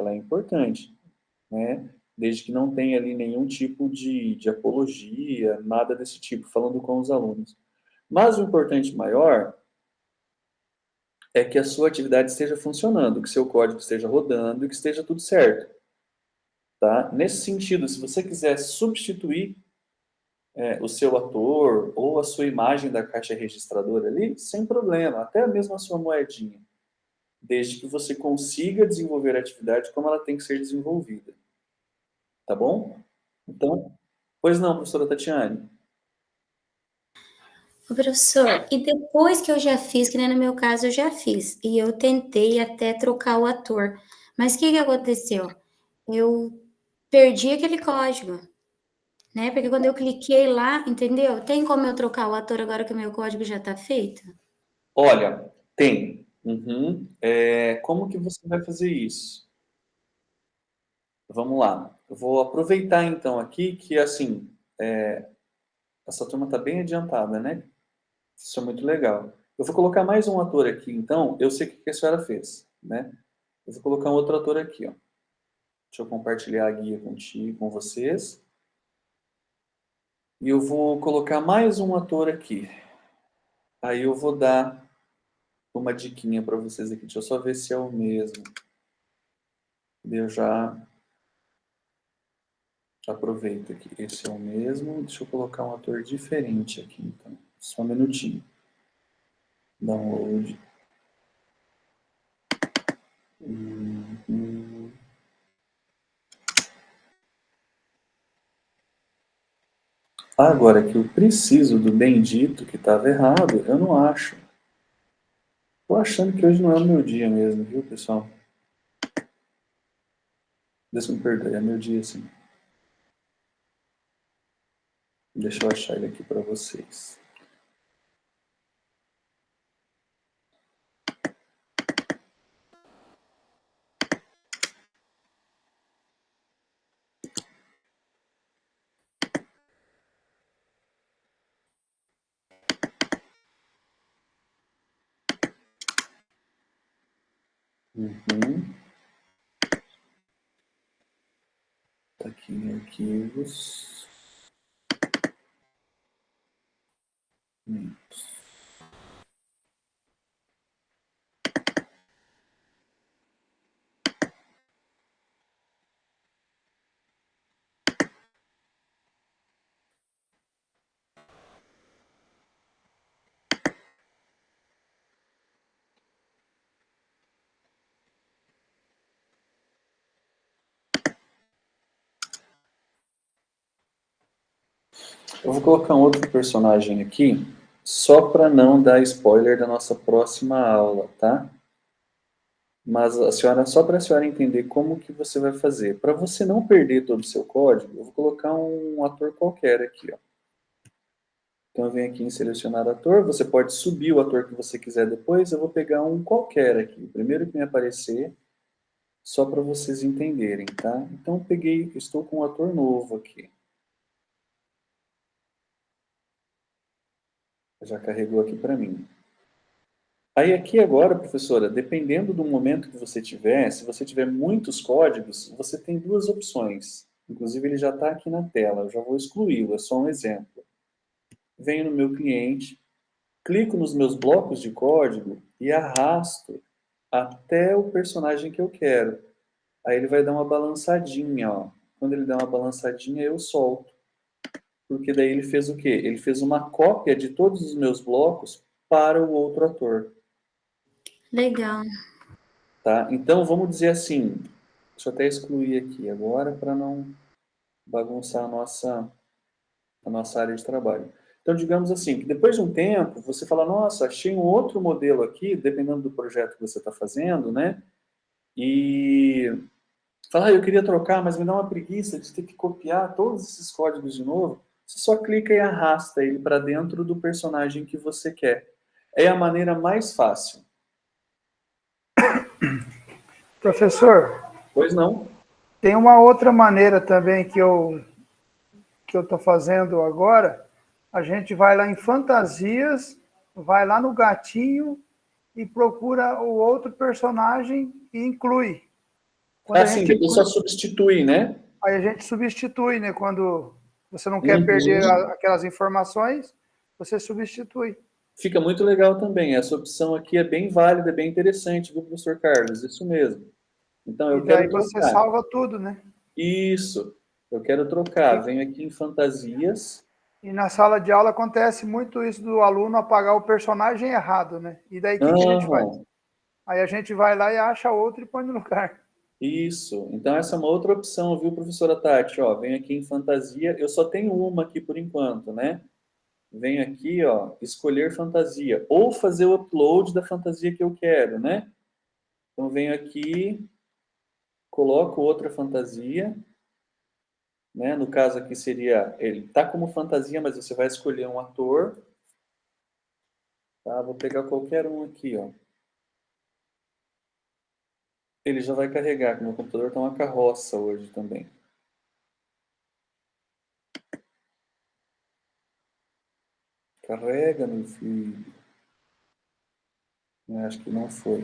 A: né? Desde que não tenha ali nenhum tipo de apologia, nada desse tipo, falando com os alunos. Mas o importante maior é que a sua atividade esteja funcionando, que seu código esteja rodando e que esteja tudo certo. Tá? Nesse sentido, se você quiser substituir o seu ator ou a sua imagem da caixa registradora ali, sem problema, até mesmo a sua moedinha, desde que você consiga desenvolver a atividade como ela tem que ser desenvolvida. Tá bom? Então, pois não, professora Tatiane?
F: Professor, e depois que eu já fiz, que nem no meu caso eu já fiz, e eu tentei até trocar o ator, mas o que aconteceu? Eu perdi aquele código, né? Porque quando eu cliquei lá, entendeu? Tem como eu trocar o ator agora que o meu código já está feito?
A: Olha, tem. Como que você vai fazer isso? Vamos lá. Eu vou aproveitar então aqui que, assim, essa turma está bem adiantada, né? Isso é muito legal. Eu vou colocar mais um ator aqui, então. Eu sei o que a senhora fez, né? Eu vou colocar um outro ator aqui, ó. Deixa eu compartilhar a guia com vocês. E eu vou colocar mais um ator aqui. Aí eu vou dar uma diquinha para vocês aqui. Deixa eu só ver se é o mesmo. Eu já aproveito aqui. Esse é o mesmo. Deixa eu colocar um ator diferente aqui, então. Só um minutinho. Download. Agora que eu preciso do bendito que estava errado, eu não acho. Tô achando que hoje não é o meu dia mesmo, viu, pessoal? Deus me perdoe, é meu dia sim. Deixa eu achar ele aqui para vocês. Tá aqui em arquivos. Eu vou colocar um outro personagem aqui, só para não dar spoiler da nossa próxima aula, tá? Mas a senhora, só para a senhora entender como que você vai fazer. Para você não perder todo o seu código, eu vou colocar um ator qualquer aqui, ó. Então eu venho aqui em selecionar ator, você pode subir o ator que você quiser depois, eu vou pegar um qualquer aqui, o primeiro que me aparecer, só para vocês entenderem, tá? Então eu peguei, estou com um ator novo aqui. Já carregou aqui para mim. Aí aqui agora, professora, dependendo do momento que você tiver, se você tiver muitos códigos, você tem duas opções. Inclusive ele já está aqui na tela, eu já vou excluí-lo, é só um exemplo. Venho no meu cliente, clico nos meus blocos de código e arrasto até o personagem que eu quero. Aí ele vai dar uma balançadinha, ó. Quando ele dá uma balançadinha, eu solto. Porque daí ele fez o quê? Ele fez uma cópia de todos os meus blocos para o outro ator.
F: Legal.
A: Tá? Então, vamos dizer assim, deixa eu até excluir aqui agora para não bagunçar a nossa área de trabalho. Então, digamos assim, que depois de um tempo, você fala, nossa, achei um outro modelo aqui, dependendo do projeto que você está fazendo, né? E fala, eu queria trocar, mas me dá uma preguiça de ter que copiar todos esses códigos de novo. Você só clica e arrasta ele para dentro do personagem que você quer. É a maneira mais fácil.
C: Professor,
A: Pois não?
C: tem uma outra maneira também que eu estou fazendo agora. A gente vai lá em fantasias, vai lá no gatinho e procura o outro personagem e inclui. Quando
A: Ah,
C: a
A: sim,
C: gente
A: depois
C: inclui,
A: só substitui, né?
C: aí a gente substitui, né? Quando você não quer perder
A: Uhum.
C: aquelas informações, você substitui.
A: Fica muito legal também. Essa opção aqui é bem válida, é bem interessante, viu, professor Carlos? Isso mesmo. Então,
C: E
A: eu quero
C: daí você
A: trocar.
C: salva tudo, né?
A: Isso. Eu quero trocar.
C: E,
A: Venho aqui em fantasias.
C: e na sala de aula acontece muito isso do aluno apagar o personagem errado, né? E daí o que, que a gente faz?
A: Aham.
C: Aí a gente vai lá e acha outro e põe no lugar.
A: Isso. Então, essa é uma outra opção, viu, professora Tati? Ó, venho aqui em fantasia. Eu só tenho uma aqui por enquanto, né? Venho aqui, ó, escolher fantasia. Ou fazer o upload da fantasia que eu quero, né? Então, venho aqui, coloco outra fantasia. Né? No caso aqui seria, ele tá como fantasia, mas você vai escolher um ator. Tá? Vou pegar qualquer um aqui, ó. Ele já vai carregar, que meu computador tá uma carroça hoje também. Carrega, meu filho. Eu acho que não foi.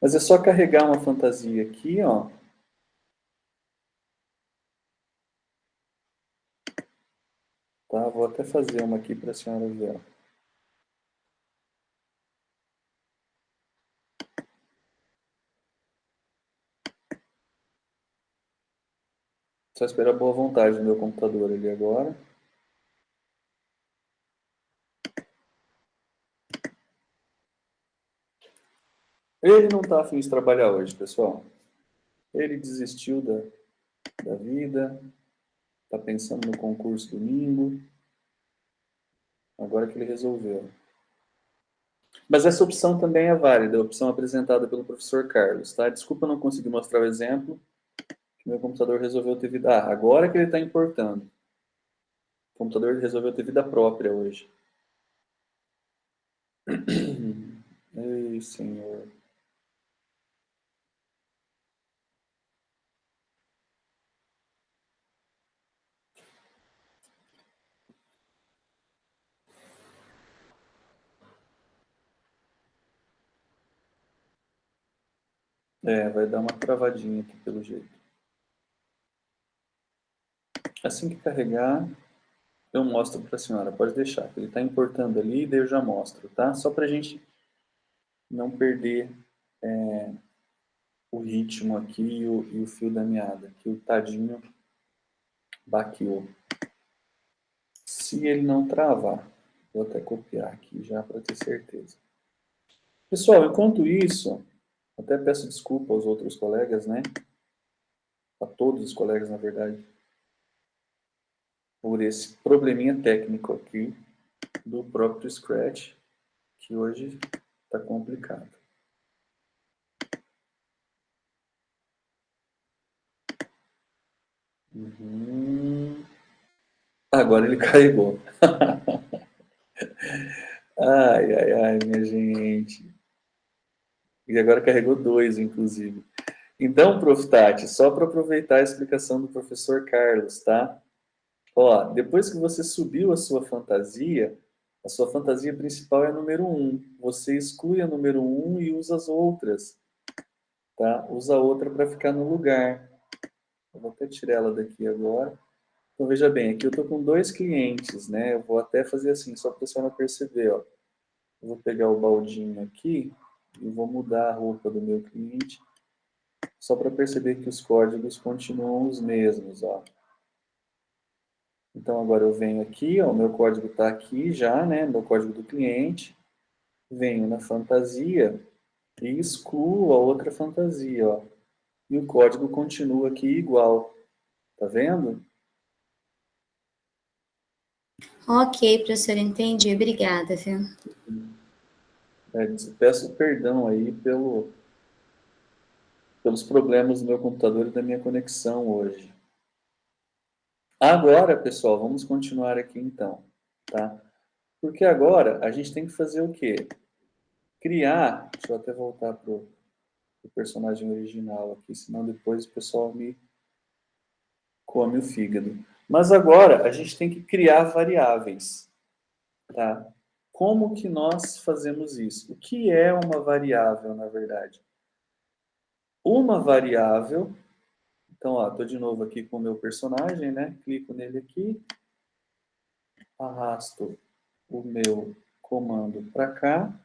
A: Mas é só carregar uma fantasia aqui, ó. Tá? Vou até fazer uma aqui para a senhora ver. Só esperar a boa vontade do meu computador ali agora. Ele não está afim de trabalhar hoje, pessoal. Ele desistiu da vida, está pensando no concurso domingo. Agora que ele resolveu. Mas essa opção também é válida, a opção apresentada pelo professor Carlos, tá? Desculpa não conseguir mostrar o exemplo, que meu computador resolveu ter vida... Ah, agora que ele está importando. O computador resolveu ter vida própria hoje. Ei, senhor. É, vai dar uma travadinha aqui pelo jeito. Assim que carregar, eu mostro para a senhora. Pode deixar, ele está importando ali e daí eu já mostro, tá? Só para a gente não perder o ritmo aqui e o fio da meada, que o tadinho baqueou. Se ele não travar, vou até copiar aqui já para ter certeza. Pessoal, enquanto isso, até peço desculpa aos outros colegas, né? A todos os colegas, na verdade, por esse probleminha técnico aqui do próprio Scratch, que hoje está complicado. Agora ele carregou. Ai, ai, ai, minha gente. E agora carregou 2, inclusive. Então, Prof. Tati, só para aproveitar a explicação do professor Carlos, tá? Ó, depois que você subiu a sua fantasia principal é a número 1. Você exclui a número 1 e usa as outras, tá? Usa a outra para ficar no lugar. Eu vou até tirar ela daqui agora. Então, veja bem, aqui eu estou com 2 clientes, né? Eu vou até fazer assim, só para a senhora perceber, ó. Eu vou pegar o baldinho aqui e vou mudar a roupa do meu cliente, só para perceber que os códigos continuam os mesmos, ó. Então, agora eu venho aqui, ó, o meu código está aqui já, né? Meu código do cliente. Venho na fantasia e excluo a outra fantasia, ó. E o código continua aqui igual. Tá vendo?
F: Ok, professora, entendi. Obrigada, viu?
A: Peço perdão aí pelos problemas do meu computador e da minha conexão hoje. Agora, pessoal, vamos continuar aqui então, tá? Porque agora a gente tem que fazer o quê? Criar, deixa eu até voltar pro personagem original aqui, senão depois o pessoal me come o fígado. Mas agora a gente tem que criar variáveis, tá? Como que nós fazemos isso? O que é uma variável, na verdade? Uma variável, então, ó, tô de novo aqui com o meu personagem, né? Clico nele aqui, arrasto o meu comando para cá,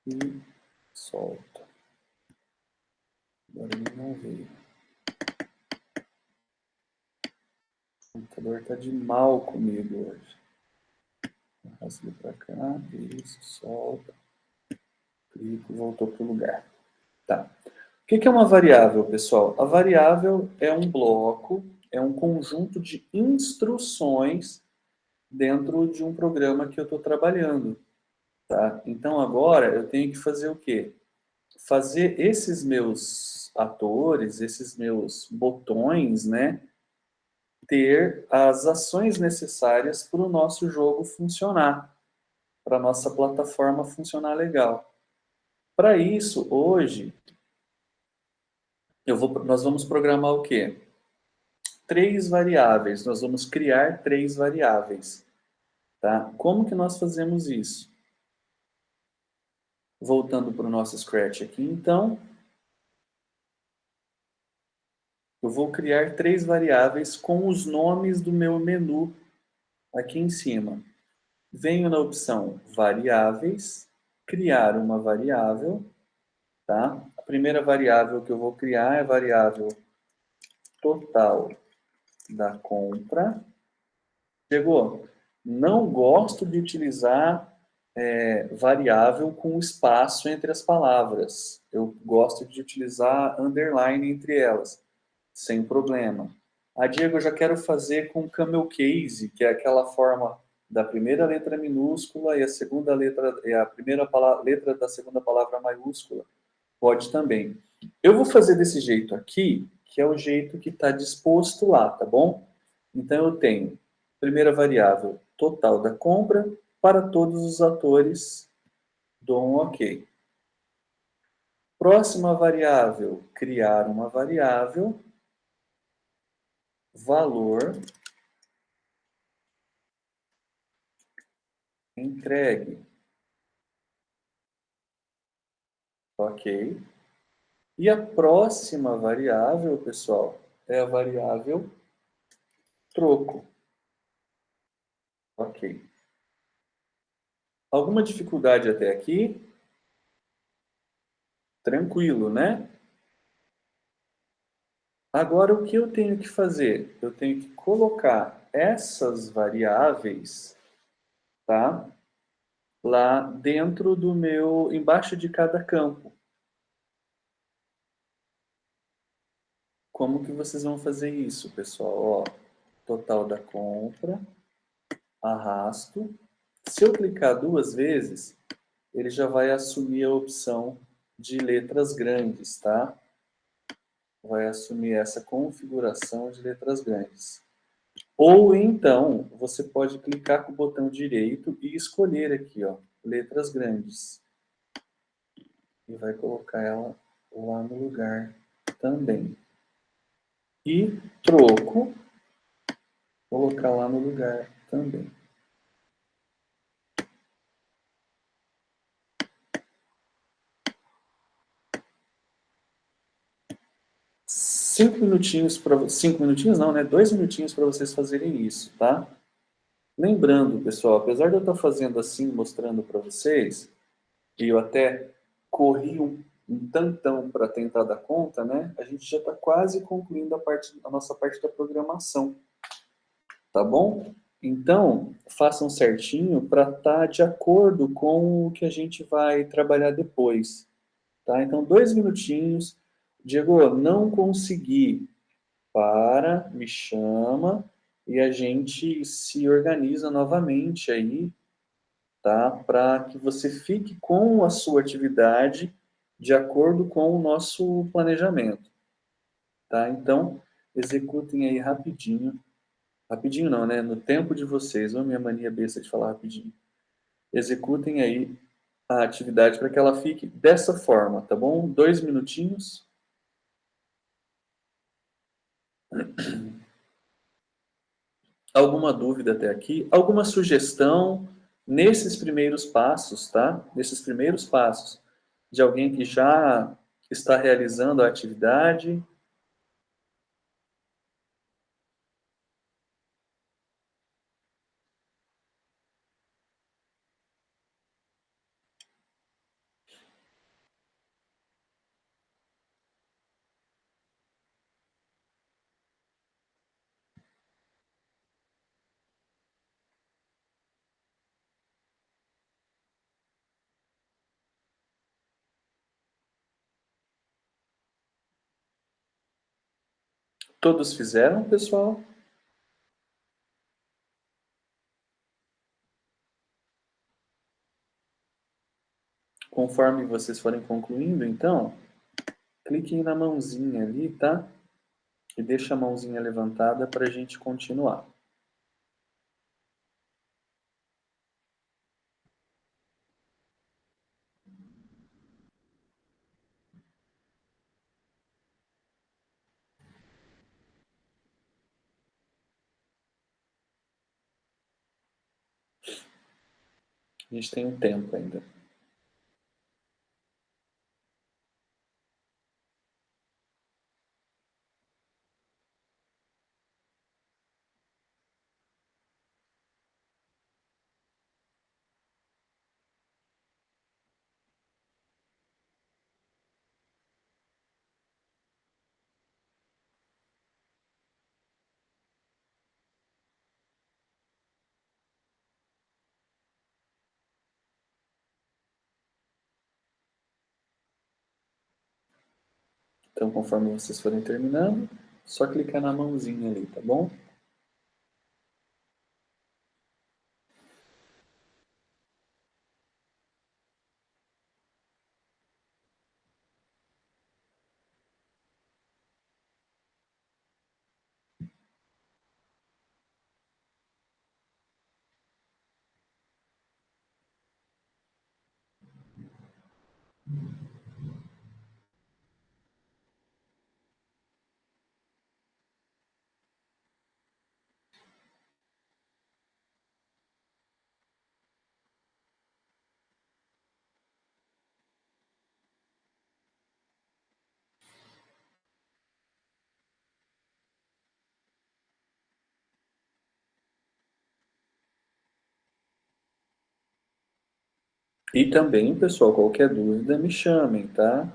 A: e solto. Agora ele não veio. O computador está de mal comigo hoje. Arrasto ele para cá, isso, solta. Clico, voltou para o lugar. Tá. O que é uma variável, pessoal? A variável é um bloco, é um conjunto de instruções dentro de um programa que eu estou trabalhando. Tá? Então, agora, eu tenho que fazer o quê? Fazer esses meus atores, esses meus botões, né, ter as ações necessárias para o nosso jogo funcionar, para a nossa plataforma funcionar legal. Para isso, hoje, nós vamos programar o quê? 3 variáveis. Nós vamos criar 3 variáveis. Tá? Como que nós fazemos isso? Voltando para o nosso Scratch aqui, então, eu vou criar 3 variáveis com os nomes do meu menu aqui em cima. Venho na opção Variáveis, Criar uma variável, tá? A primeira variável que eu vou criar é a variável total da compra. Chegou? Não gosto de utilizar variável com espaço entre as palavras. Eu gosto de utilizar underline entre elas, sem problema. Ah, Diego, eu já quero fazer com camel case, que é aquela forma da primeira letra minúscula e a segunda letra, e a primeira letra da segunda palavra maiúscula. Pode também. Eu vou fazer desse jeito aqui, que é o jeito que está disposto lá, tá bom? Então eu tenho, primeira variável, total da compra para todos os atores, dou um OK. Próxima variável, criar uma variável, valor entregue. OK. E a próxima variável, pessoal, é a variável troco. OK. Alguma dificuldade até aqui? Tranquilo, né? Agora, o que eu tenho que fazer? Eu tenho que colocar essas variáveis, tá? Lá dentro do meu, embaixo de cada campo. Como que vocês vão fazer isso, pessoal? Ó, total da compra, arrasto. Se eu clicar 2 vezes, ele já vai assumir a opção de letras grandes, tá? Vai assumir essa configuração de letras grandes. Ou então, você pode clicar com o botão direito e escolher aqui, ó, letras grandes. E vai colocar ela lá no lugar também. E troco, colocar lá no lugar também. Cinco minutinhos para 5 minutinhos não, né? 2 minutinhos para vocês fazerem isso, tá? Lembrando, pessoal, apesar de eu estar fazendo assim, mostrando para vocês, e eu até corri um tantão para tentar dar conta, né? A gente já está quase concluindo a nossa parte da programação, tá bom? Então, façam certinho para estar de acordo com o que a gente vai trabalhar depois, tá? Então, 2 minutinhos. Diego, não consegui. Para, me chama e a gente se organiza novamente aí, tá? Para que você fique com a sua atividade de acordo com o nosso planejamento, tá? Então, executem aí rapidinho. Rapidinho não, né? No tempo de vocês. Ô, minha mania besta de falar rapidinho. Executem aí a atividade para que ela fique dessa forma, tá bom? 2 minutinhos. Alguma dúvida até aqui? Alguma sugestão nesses primeiros passos, tá? Nesses primeiros passos de alguém que já está realizando a atividade? Todos fizeram, pessoal? Conforme vocês forem concluindo, então, cliquem na mãozinha ali, tá? E deixa a mãozinha levantada para a gente continuar. A gente tem um tempo ainda. Então, conforme vocês forem terminando, só clicar na mãozinha ali, tá bom? E também, pessoal, qualquer dúvida, me chamem, tá?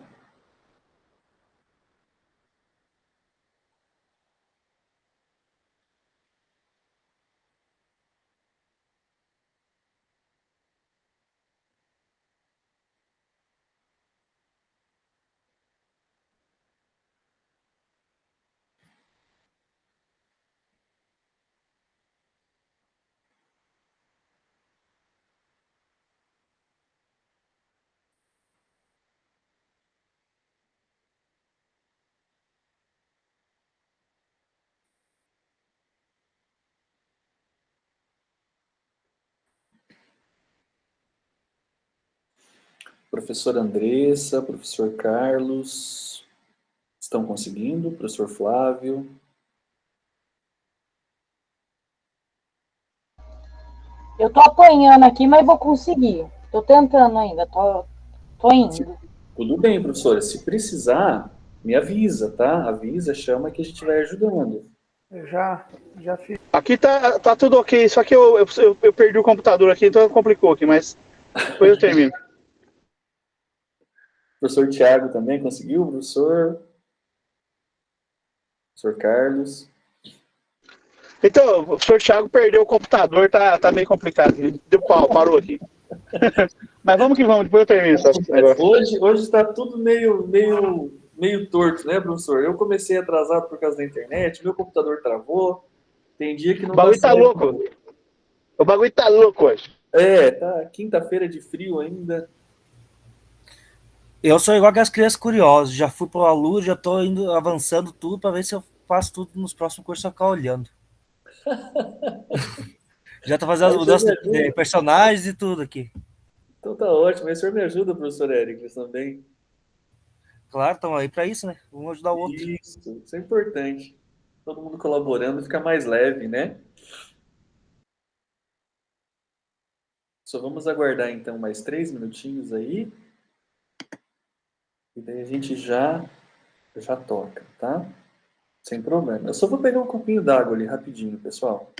A: Professora Andressa, professor Carlos, estão conseguindo? Professor Flávio?
E: Eu tô apanhando aqui, mas vou conseguir. Tô tentando ainda, tô indo.
A: Tudo bem, professora. Se precisar, me avisa, tá? Avisa, chama que a gente vai ajudando.
C: Eu já fiz.
D: Aqui tá tudo ok, só que eu perdi o computador aqui, então complicou aqui, mas depois eu termino.
A: Professor Tiago também conseguiu, professor? Professor Carlos?
D: Então, o professor Thiago perdeu o computador, tá meio complicado. Ele deu pau, parou aqui. Mas vamos que vamos, depois eu termino esse negócio.
A: Hoje está tudo meio torto, né, professor? Eu comecei atrasado por causa da internet, meu computador travou. Tem dia que
D: O
A: não dá
D: bagulho tá
A: certo.
D: louco. O bagulho tá louco hoje.
A: É, tá quinta-feira de frio ainda.
G: Eu sou igual que as crianças curiosas. Já fui para a lua, já tô indo avançando tudo para ver se eu faço tudo nos próximos cursos só ficar olhando. Já tô fazendo
A: Aí
G: as
A: o senhor me
G: mudanças de
A: ajuda?
G: personagens e tudo aqui.
A: Então tá ótimo. Aí o senhor me ajuda, professor Éricles, também.
G: Claro, estão aí para isso, né? Um ajudar o outro.
A: Isso é importante. Todo mundo colaborando fica mais leve, né? Só vamos aguardar então mais 3 minutinhos aí. E daí a gente já toca, tá? Sem problema. Eu só vou pegar um copinho d'água ali rapidinho, pessoal.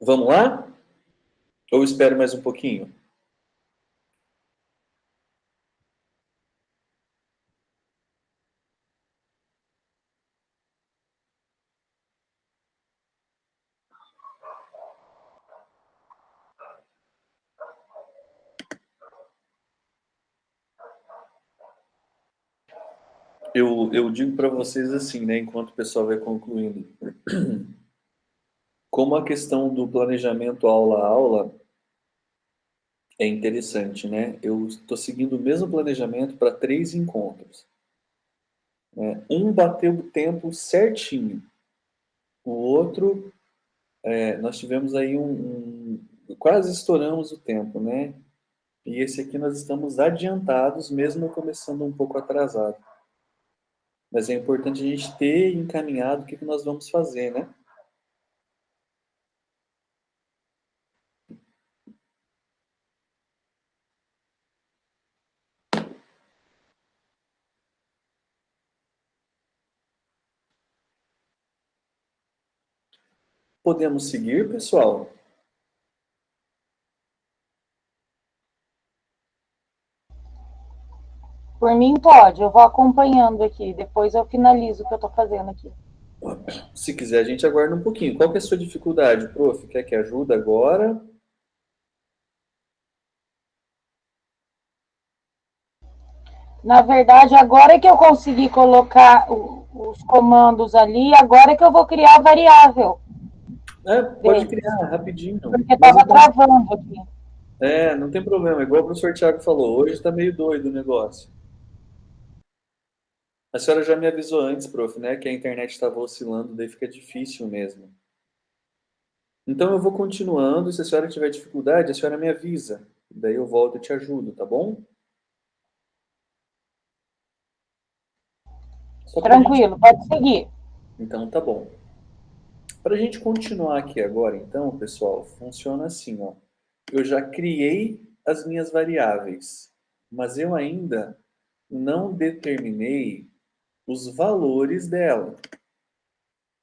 A: Vamos lá? Ou espero mais um pouquinho? Eu digo para vocês assim, né, enquanto o pessoal vai concluindo, como a questão do planejamento aula a aula é interessante, né? Eu estou seguindo o mesmo planejamento para 3 encontros, né? Um bateu o tempo certinho, o outro, nós tivemos aí quase estouramos o tempo, né? E esse aqui nós estamos adiantados, mesmo começando um pouco atrasado. Mas é importante a gente ter encaminhado o que nós vamos fazer, né? Podemos seguir, pessoal?
E: Por mim, pode. Eu vou acompanhando aqui. Depois eu finalizo o que eu estou fazendo aqui.
A: Se quiser, a gente aguarda um pouquinho. Qual que é a sua dificuldade, prof? Quer que ajude agora?
E: Na verdade, agora que eu consegui colocar os comandos ali, agora que eu vou criar a variável.
A: Pode criar, rapidinho.
E: Porque estava travando aqui.
A: Não tem problema. Igual o professor Thiago falou, hoje está meio doido o negócio. A senhora já me avisou antes, prof, né, que a internet estava oscilando, daí fica difícil mesmo. Então eu vou continuando, se a senhora tiver dificuldade, a senhora me avisa. Daí eu volto e te ajudo, tá bom?
E: Tranquilo, pode seguir.
A: Então tá bom. Para a gente continuar aqui agora, então, pessoal, funciona assim, ó. Eu já criei as minhas variáveis, mas eu ainda não determinei os valores dela.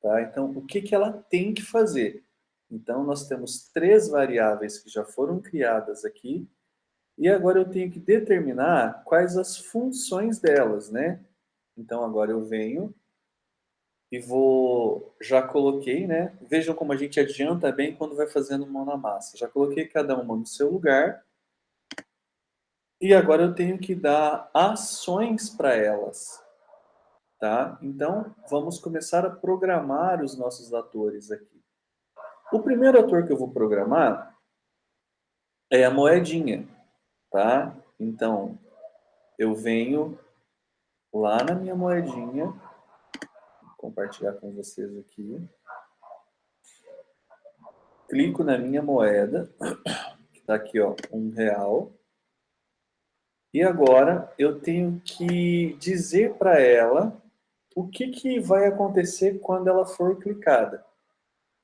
A: Tá? Então, o que ela tem que fazer? Então, nós temos 3 variáveis que já foram criadas aqui, e agora eu tenho que determinar quais as funções delas, né? Então, agora eu venho e já coloquei, né? Vejam como a gente adianta bem quando vai fazendo mão na massa. Já coloquei cada uma no seu lugar, e agora eu tenho que dar ações para elas. Tá? Então, vamos começar a programar os nossos atores aqui. O primeiro ator que eu vou programar é a moedinha, tá? Então, eu venho lá na minha moedinha, vou compartilhar com vocês aqui, clico na minha moeda, que está aqui, ó, R$1, e agora eu tenho que dizer para ela o que vai acontecer quando ela for clicada,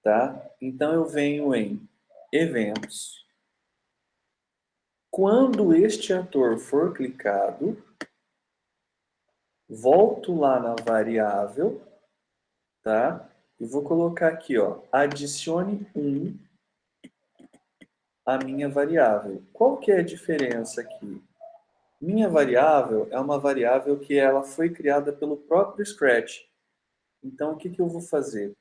A: tá? Então, eu venho em Eventos. Quando este ator for clicado, volto lá na variável, tá? E vou colocar aqui, ó, adicione 1 à minha variável. Qual que é a diferença aqui? Minha variável é uma variável que ela foi criada pelo próprio Scratch. Então, o que eu vou fazer?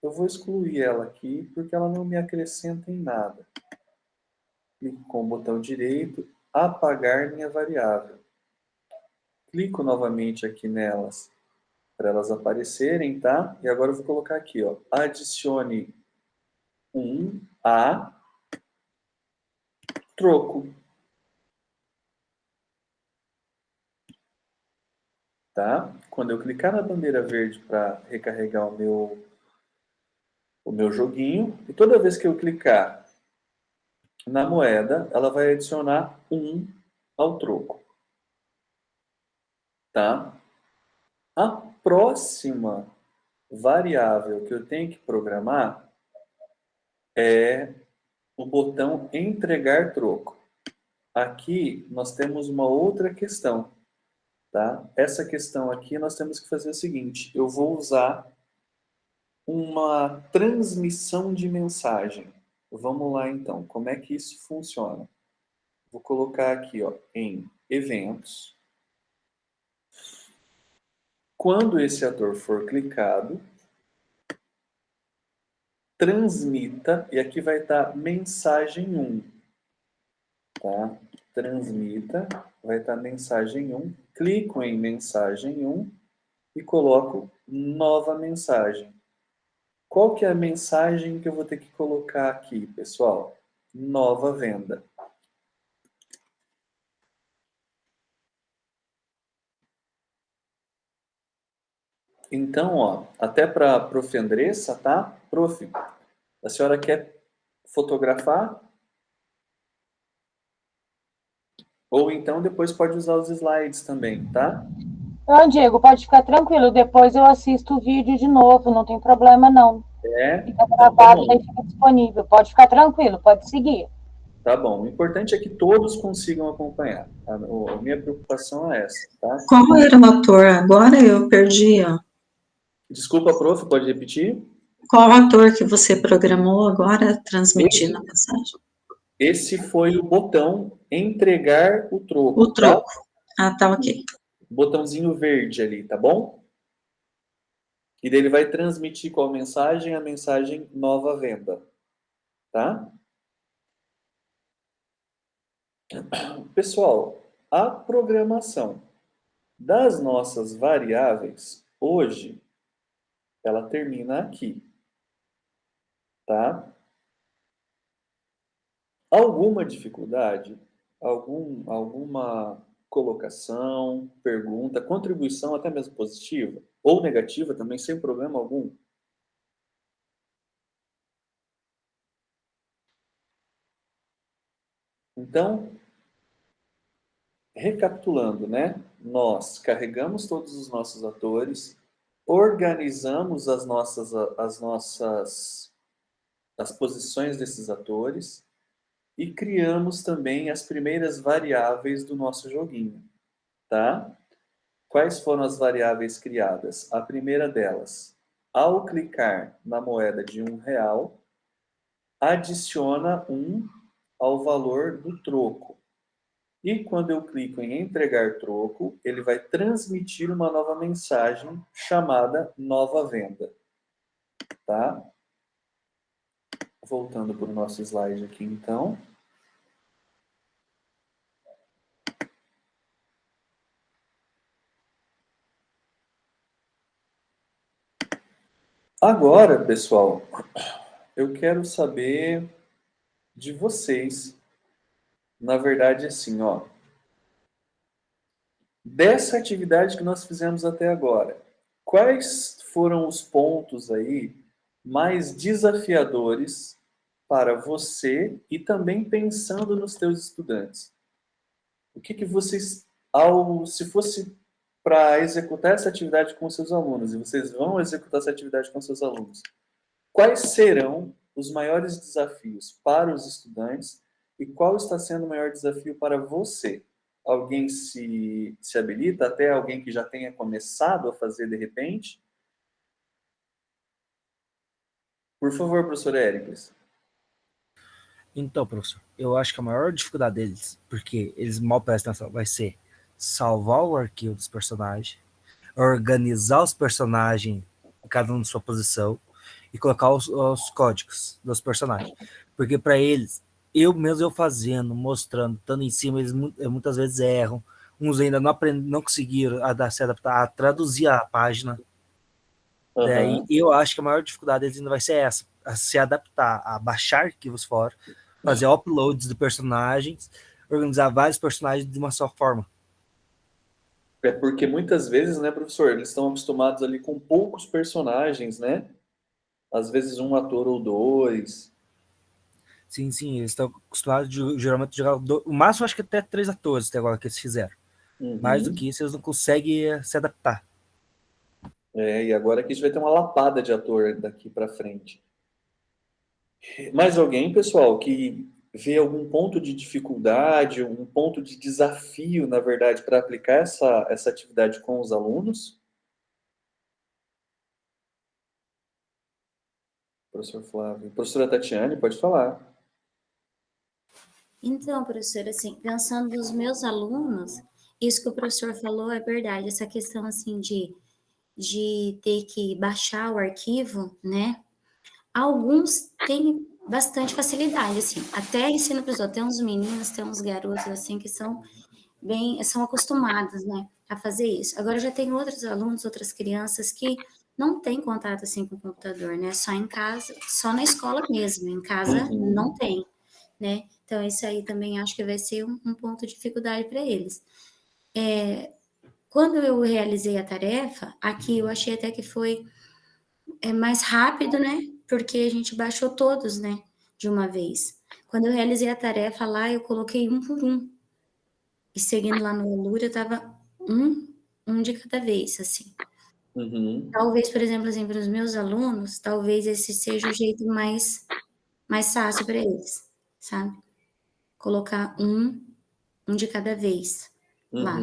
A: Eu vou excluir ela aqui, porque ela não me acrescenta em nada. Clico com o botão direito, apagar minha variável. Clico novamente aqui nelas, para elas aparecerem, tá? E agora eu vou colocar aqui, ó, adicione 1 a troco. Tá? Quando eu clicar na bandeira verde para recarregar o meu joguinho, e toda vez que eu clicar na moeda, ela vai adicionar 1 ao troco. Tá? A próxima variável que eu tenho que programar é o botão entregar troco. Aqui nós temos uma outra questão, tá? Essa questão aqui nós temos que fazer o seguinte, eu vou usar uma transmissão de mensagem. Vamos lá então, como é que isso funciona? Vou colocar aqui, ó, em eventos. Quando esse ator for clicado, transmita, e aqui vai estar mensagem 1. Tá? Transmita, vai estar mensagem 1. Clico em mensagem 1 e coloco nova mensagem. Qual que é a mensagem que eu vou ter que colocar aqui, pessoal? Nova venda. Então, ó, até para a Prof. Andressa, tá? Prof, a senhora quer fotografar? Ou então depois pode usar os slides também, tá?
E: Não, Diego, pode ficar tranquilo, depois eu assisto o vídeo de novo, não tem problema não. Fica
A: Então tá
E: gravado,
A: bom.
E: daí fica disponível. Pode ficar tranquilo, pode seguir.
A: Tá bom. O importante é que todos consigam acompanhar. Tá? A minha preocupação é essa, tá?
B: Qual era o ator? Agora eu perdi, ó.
A: Desculpa, prof, pode repetir?
B: Qual ator que você programou agora transmitindo a mensagem?
A: Esse foi o botão entregar o troco.
B: O troco. Ah, tá ok.
A: Botãozinho verde ali, tá bom? E daí ele vai transmitir qual mensagem? A mensagem nova venda, tá? Pessoal, a programação das nossas variáveis hoje, ela termina aqui, tá? Alguma dificuldade? Alguma colocação, pergunta, contribuição, até mesmo positiva ou negativa também, sem problema algum? Então, recapitulando, né? Nós carregamos todos os nossos atores, organizamos as posições desses atores e criamos também as primeiras variáveis do nosso joguinho, tá? Quais foram as variáveis criadas? A primeira delas, ao clicar na moeda de R$1, adiciona 1 ao valor do troco. E quando eu clico em entregar troco, ele vai transmitir uma nova mensagem chamada nova venda, tá? Voltando para o nosso slide aqui, então. Agora, pessoal, eu quero saber de vocês. Na verdade, assim, ó. Dessa atividade que nós fizemos até agora, quais foram os pontos aí mais desafiadores para você e também pensando nos teus estudantes? O que vocês, se fosse para executar essa atividade com seus alunos, e vocês vão executar essa atividade com seus alunos, quais serão os maiores desafios para os estudantes e qual está sendo o maior desafio para você? Alguém se habilita, até alguém que já tenha começado a fazer de repente? Por favor, professor Éricles.
G: Então, professor, eu acho que a maior dificuldade deles, porque eles mal prestam atenção, vai ser salvar o arquivo dos personagens, organizar os personagens, cada um na sua posição, e colocar os códigos dos personagens. Porque para eles, eu fazendo, mostrando, estando em cima, eles muitas vezes erram. Uns ainda não conseguiram se adaptar a traduzir a página.
A: Uhum.
G: Daí eu acho que a maior dificuldade deles ainda vai ser essa, a se adaptar, a baixar arquivos fora, fazer uploads de personagens, organizar vários personagens de uma só forma.
A: É porque muitas vezes, né, professor, eles estão acostumados ali com poucos personagens, né? Às vezes um ator ou dois.
G: Sim, eles estão acostumados geralmente jogar o máximo, acho que até 3 atores até agora que eles fizeram.
A: Uhum.
G: Mais do que isso, eles não conseguem se adaptar.
A: E agora que a gente vai ter uma lapada de ator daqui para frente. Mais alguém, pessoal, que vê algum ponto de dificuldade, um ponto de desafio, na verdade, para aplicar essa atividade com os alunos? Professor Flávio. Professora Tatiane, pode falar.
F: Então, professora, assim, pensando nos meus alunos, isso que o professor falou é verdade, essa questão, assim, de ter que baixar o arquivo, né? Alguns têm bastante facilidade, assim, até ensino para os outros, tem uns meninos, tem uns garotos, assim, que são acostumados, né? a fazer isso. Agora já tem outros alunos, outras crianças que não têm contato assim com o computador, né? Só em casa, só na escola mesmo, em casa não tem, né? Então isso aí também acho que vai ser um ponto de dificuldade para eles. Quando eu realizei a tarefa, aqui eu achei até que foi mais rápido, né? Porque a gente baixou todos, né? De uma vez. Quando eu realizei a tarefa lá, eu coloquei um por um. E seguindo lá no Alura, eu tava um de cada vez, assim. Talvez, por exemplo, assim, para os meus alunos, talvez esse seja o jeito mais fácil para eles, sabe? Colocar um de cada vez lá,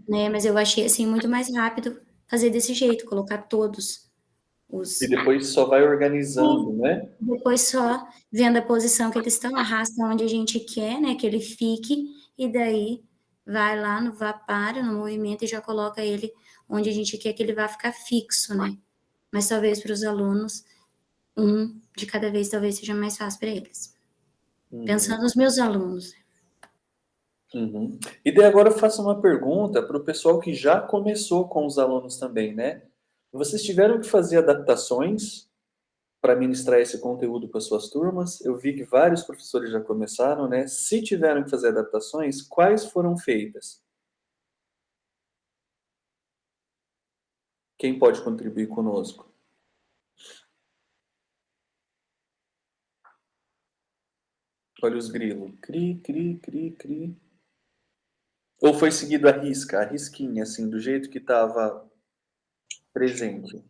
F: né? Mas eu achei, assim, muito mais rápido fazer desse jeito, colocar todos os...
A: E depois só vai organizando, né?
F: Depois só vendo a posição que eles estão, arrasta onde a gente quer, né? Que ele fique, e daí vai lá no Vapara, no movimento, e já coloca ele onde a gente quer que ele vá ficar fixo, né? Mas talvez para os alunos, um de cada vez talvez seja mais fácil para eles. Pensando nos meus alunos.
A: E daí agora eu faço uma pergunta para o pessoal que já começou com os alunos também, né? Vocês tiveram que fazer adaptações para ministrar esse conteúdo para suas turmas? Eu vi que vários professores já começaram, né? Se tiveram que fazer adaptações, quais foram feitas? Quem pode contribuir conosco? Olha os grilos. Cri, cri, cri, cri. Ou foi seguido a risca, a risquinha, assim, do jeito que estava presente?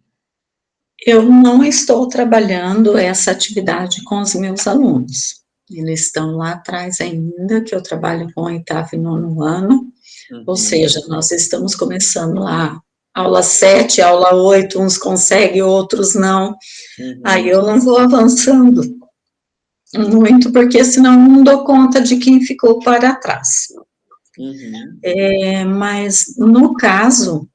B: Eu não estou trabalhando essa atividade com os meus alunos. Eles estão lá atrás ainda, que eu trabalho com o 8º e 9º ano, ou seja, nós estamos começando lá, aula 7, aula 8, uns conseguem, outros não. Aí eu não vou avançando muito, porque senão eu não dou conta de quem ficou para trás. Mas, no caso,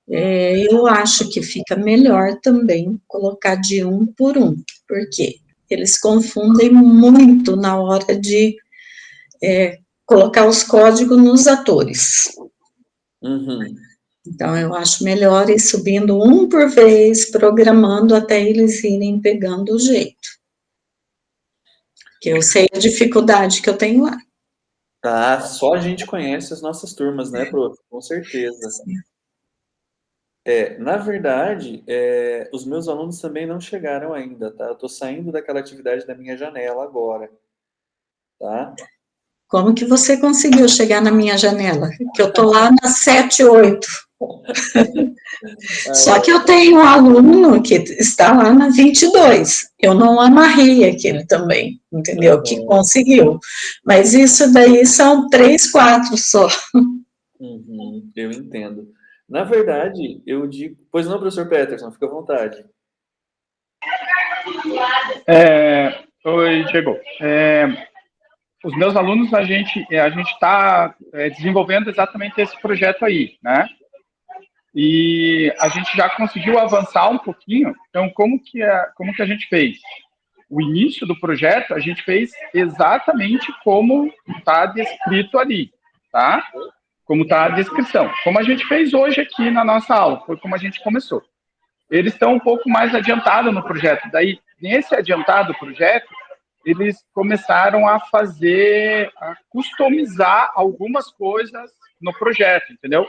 B: eu acho que fica melhor também colocar de um por um, porque eles confundem muito na hora de colocar os códigos nos atores. Então, eu acho melhor ir subindo um por vez, programando até eles irem pegando o jeito. Que eu sei a dificuldade que eu tenho lá.
A: Tá, só a gente conhece as nossas turmas, né, prof? Com certeza. Na verdade, os meus alunos também não chegaram ainda, tá? Eu tô saindo daquela atividade da minha janela agora, tá?
B: Como que você conseguiu chegar na minha janela? Que eu tô lá na 7, 8. Só que eu tenho um aluno que está lá na 22. Eu não amarrei aquele também, entendeu? Que conseguiu. Mas isso daí são 3, 4 só.
A: Eu entendo. Na verdade, eu digo... Pois não, professor Peterson, fica à vontade.
D: Oi, Diego. Os meus alunos, a gente está desenvolvendo exatamente esse projeto aí, né? E a gente já conseguiu avançar um pouquinho. Então, como que a gente fez? O início do projeto, a gente fez exatamente como está descrito ali, tá? Como está a descrição. Como a gente fez hoje aqui na nossa aula, foi como a gente começou. Eles estão um pouco mais adiantados no projeto. Daí, nesse adiantado projeto, eles começaram a customizar algumas coisas no projeto, entendeu?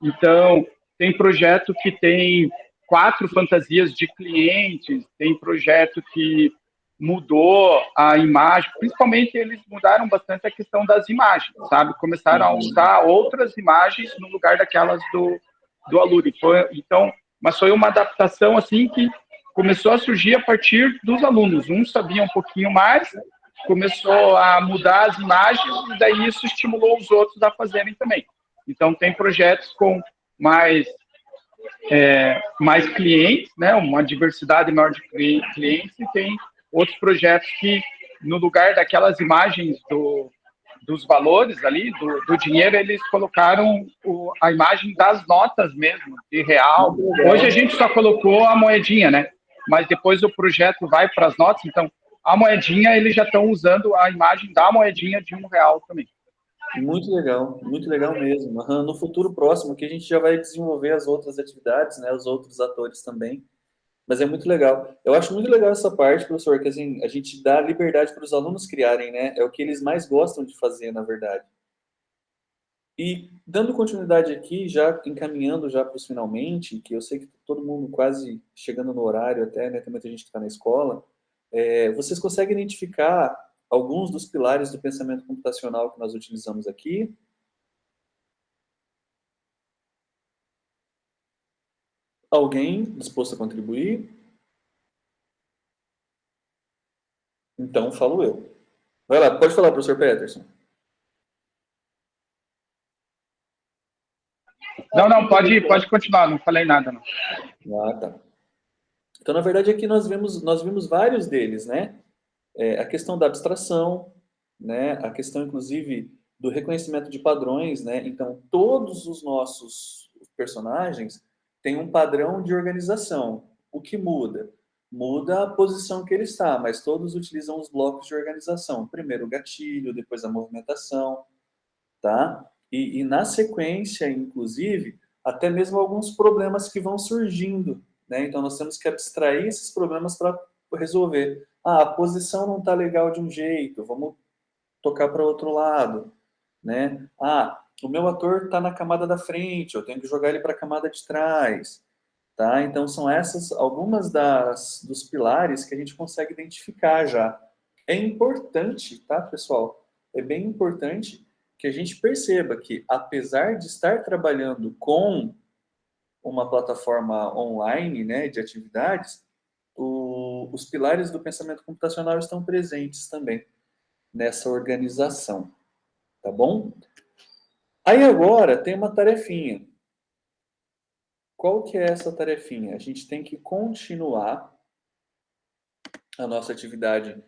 D: Então, tem projeto que tem 4 fantasias de clientes, tem projeto que mudou a imagem, principalmente eles mudaram bastante a questão das imagens, sabe? Começaram a usar outras imagens no lugar daquelas do Alura. Mas foi uma adaptação assim que começou a surgir a partir dos alunos. Uns sabiam um pouquinho mais, começou a mudar as imagens e daí isso estimulou os outros a fazerem também. Então, tem projetos com mais clientes, né, uma diversidade maior de clientes, e tem outros projetos que, no lugar daquelas imagens dos valores ali, do dinheiro, eles colocaram a imagem das notas mesmo, de real. Hoje a gente só colocou a moedinha, né? Mas depois o projeto vai para as notas, então a moedinha, eles já estão usando a imagem da moedinha de R$1 também.
A: muito legal mesmo. Aham, no futuro próximo, que a gente já vai desenvolver as outras atividades, né, os outros atores também. Mas é muito legal. Eu acho muito legal essa parte, professor, que assim, a gente dá liberdade para os alunos criarem, né? É o que eles mais gostam de fazer, na verdade. E dando continuidade aqui, já encaminhando já para os finalmente, que eu sei que todo mundo quase chegando no horário até, né? Tem muita gente que está na escola. Vocês conseguem identificar alguns dos pilares do pensamento computacional que nós utilizamos aqui? Alguém disposto a contribuir? Então, falo eu. Vai lá, pode falar, professor Peterson.
D: Não, pode continuar, não falei nada, não.
A: Ah, tá. Então, na verdade, aqui nós vimos vários deles, né? A questão da abstração, né? A questão, inclusive, do reconhecimento de padrões, né? Então, todos os nossos personagens têm um padrão de organização. O que muda? Muda a posição que ele está, mas todos utilizam os blocos de organização. Primeiro o gatilho, depois a movimentação, tá? E na sequência, inclusive, até mesmo alguns problemas que vão surgindo, né? Então, nós temos que abstrair esses problemas para resolver. Ah, a posição não está legal de um jeito, vamos tocar para outro lado, né? Ah, o meu ator está na camada da frente, eu tenho que jogar ele para a camada de trás, tá? Então, são essas algumas dos pilares que a gente consegue identificar já. É importante, tá, pessoal? É bem importante que a gente perceba que, apesar de estar trabalhando com uma plataforma online, né, de atividades, os pilares do pensamento computacional estão presentes também nessa organização, tá bom? Aí agora tem uma tarefinha. Qual que é essa tarefinha? A gente tem que continuar a nossa atividade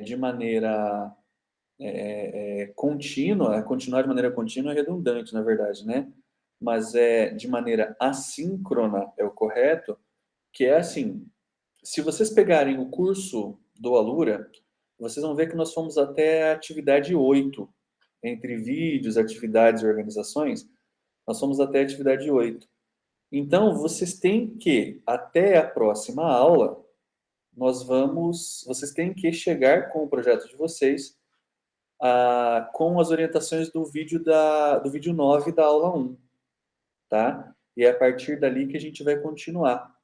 A: de maneira contínua. Continuar de maneira contínua é redundante, na verdade, né? Mas de maneira assíncrona é o correto, que é assim, se vocês pegarem o curso do Alura, vocês vão ver que nós fomos até a atividade 8, entre vídeos, atividades e organizações, nós fomos até a atividade 8. Então, vocês têm que, até a próxima aula, vocês têm que chegar com o projeto de vocês com as orientações do vídeo 9 da aula 1, tá? E é a partir dali que a gente vai continuar,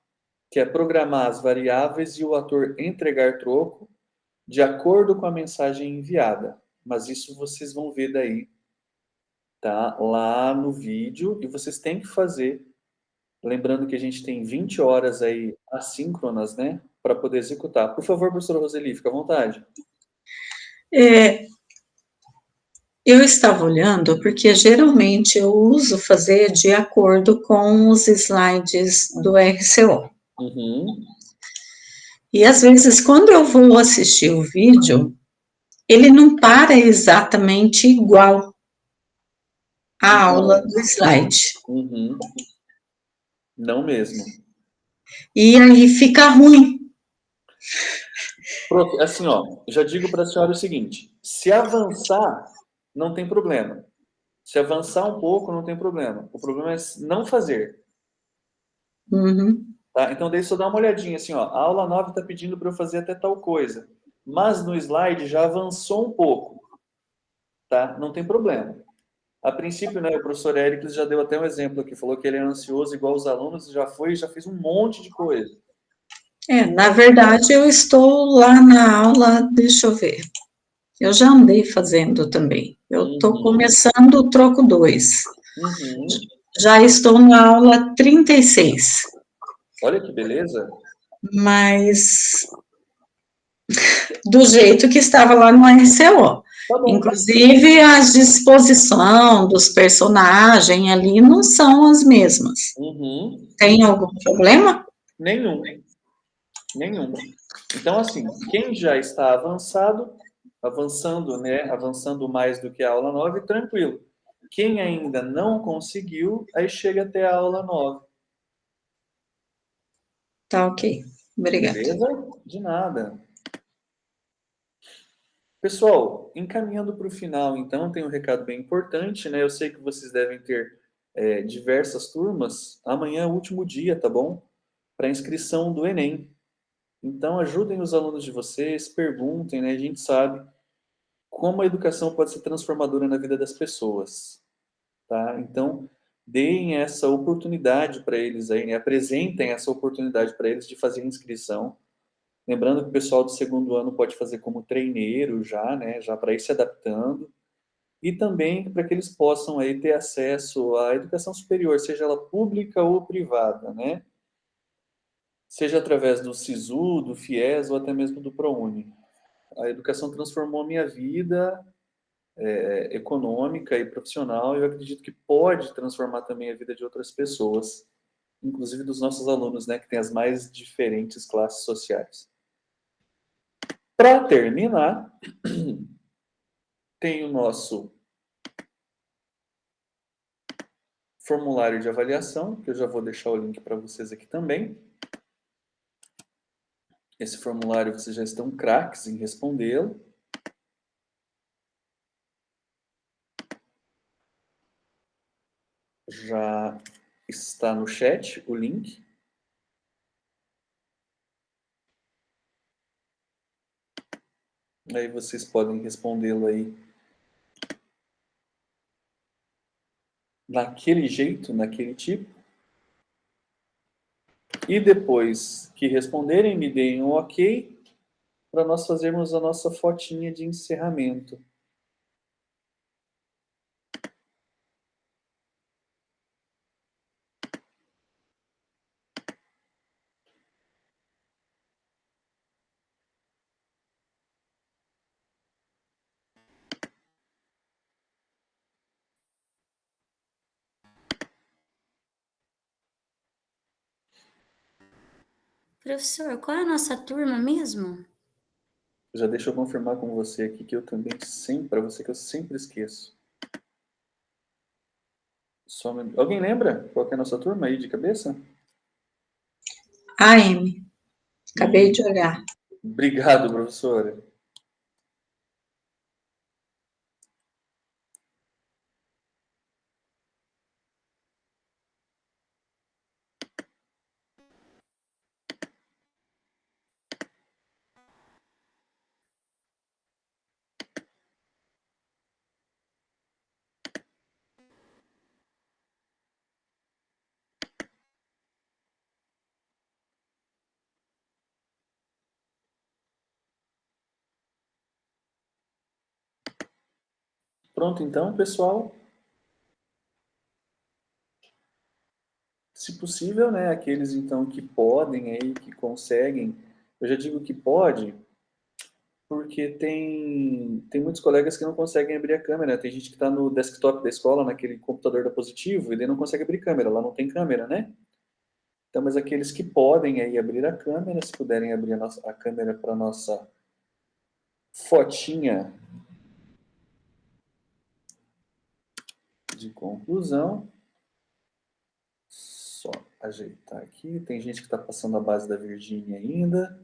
A: que é programar as variáveis e o ator entregar troco de acordo com a mensagem enviada. Mas isso vocês vão ver daí, tá? Lá no vídeo, e vocês têm que fazer, lembrando que a gente tem 20 horas aí assíncronas, né? Para poder executar. Por favor, professora Roseli, fica à vontade.
B: Eu estava olhando, porque geralmente eu uso fazer de acordo com os slides do RCO.
A: Uhum.
B: E às vezes, quando eu vou assistir o vídeo, ele não para exatamente igual à aula do slide.
A: Uhum. Não mesmo.
B: E aí fica ruim.
A: Assim, ó, já digo para a senhora o seguinte: se avançar, não tem problema. Se avançar um pouco, não tem problema. O problema é não fazer.
B: Uhum.
A: Tá? Então, daí só dá uma olhadinha assim, ó, a aula 9 está pedindo para eu fazer até tal coisa, mas no slide já avançou um pouco, tá? Não tem problema. A princípio, né, o professor Éricles já deu até um exemplo aqui, falou que ele é ansioso igual os alunos, já fez um monte de coisa.
B: Na verdade, eu estou lá na aula, deixa eu ver. Eu já andei fazendo também. Eu estou começando o troco 2.
A: Uhum.
B: Já estou na aula 36.
A: Olha que beleza.
B: Mas do jeito que estava lá no RCO.
A: Tá bom.
B: Inclusive, a disposição dos personagens ali não são as mesmas.
A: Uhum.
B: Tem algum problema?
A: Nenhum. Então, assim, quem já está avançando, né, avançando mais do que a aula 9, tranquilo. Quem ainda não conseguiu, aí chega até a aula 9.
B: Tá ok. Obrigada.
A: Beleza? De nada. Pessoal, encaminhando para o final, então, tem um recado bem importante, né? Eu sei que vocês devem ter diversas turmas. Amanhã é o último dia, tá bom? Para inscrição do Enem. Então, ajudem os alunos de vocês, perguntem, né? A gente sabe como a educação pode ser transformadora na vida das pessoas, tá? Então, deem essa oportunidade para eles aí, né? Apresentem essa oportunidade para eles de fazer inscrição. Lembrando que o pessoal do segundo ano pode fazer como treineiro já, né? Já para ir se adaptando. E também para que eles possam aí ter acesso à educação superior, seja ela pública ou privada, né? Seja através do SISU, do FIES ou até mesmo do ProUni. A educação transformou a minha vida econômica e profissional, e eu acredito que pode transformar também a vida de outras pessoas, inclusive dos nossos alunos, né, que têm as mais diferentes classes sociais. Para terminar, tem o nosso formulário de avaliação, que eu já vou deixar o link para vocês aqui também. Esse formulário vocês já estão craques em respondê-lo. Já está no chat o link. Aí vocês podem respondê-lo aí naquele jeito, naquele tipo. E depois que responderem, me deem um ok para nós fazermos a nossa fotinha de encerramento.
F: Professor, qual é a nossa turma mesmo?
A: Já deixa eu confirmar com você aqui que eu também sempre, para você que eu sempre esqueço. Alguém lembra qual que é a nossa turma aí de cabeça?
B: AM. Acabei de olhar.
A: Obrigado, professora. Pronto, então, pessoal. Se possível, né, aqueles, então, que podem aí, que conseguem. Eu já digo que pode, porque tem muitos colegas que não conseguem abrir a câmera. Tem gente que está no desktop da escola, naquele computador da Positivo, e ele não consegue abrir câmera. Lá não tem câmera, né? Então, mas aqueles que podem aí abrir a câmera, se puderem abrir a câmera para a nossa fotinha de conclusão. Só ajeitar aqui. Tem gente que está passando a base da Virgínia ainda.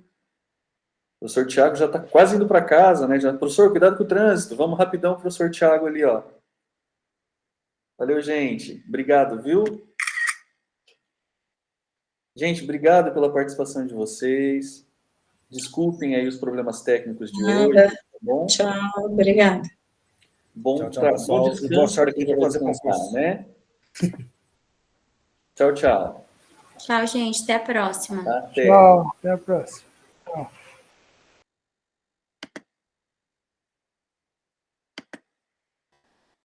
A: O professor Tiago já está quase indo para casa, né? Professor, cuidado com o trânsito. Vamos rapidão, professor Tiago ali, ó. Valeu, gente. Obrigado, viu? Gente, obrigado pela participação de vocês. Desculpem aí os problemas técnicos de hoje, tá bom?
B: Tchau, obrigada.
A: Bom,
G: Tchau, pessoal.
A: bom descanso para quem vai fazer concurso, né? Tchau, tchau.
F: Tchau, gente. Até a próxima.
A: Até.
C: Tchau, até a próxima.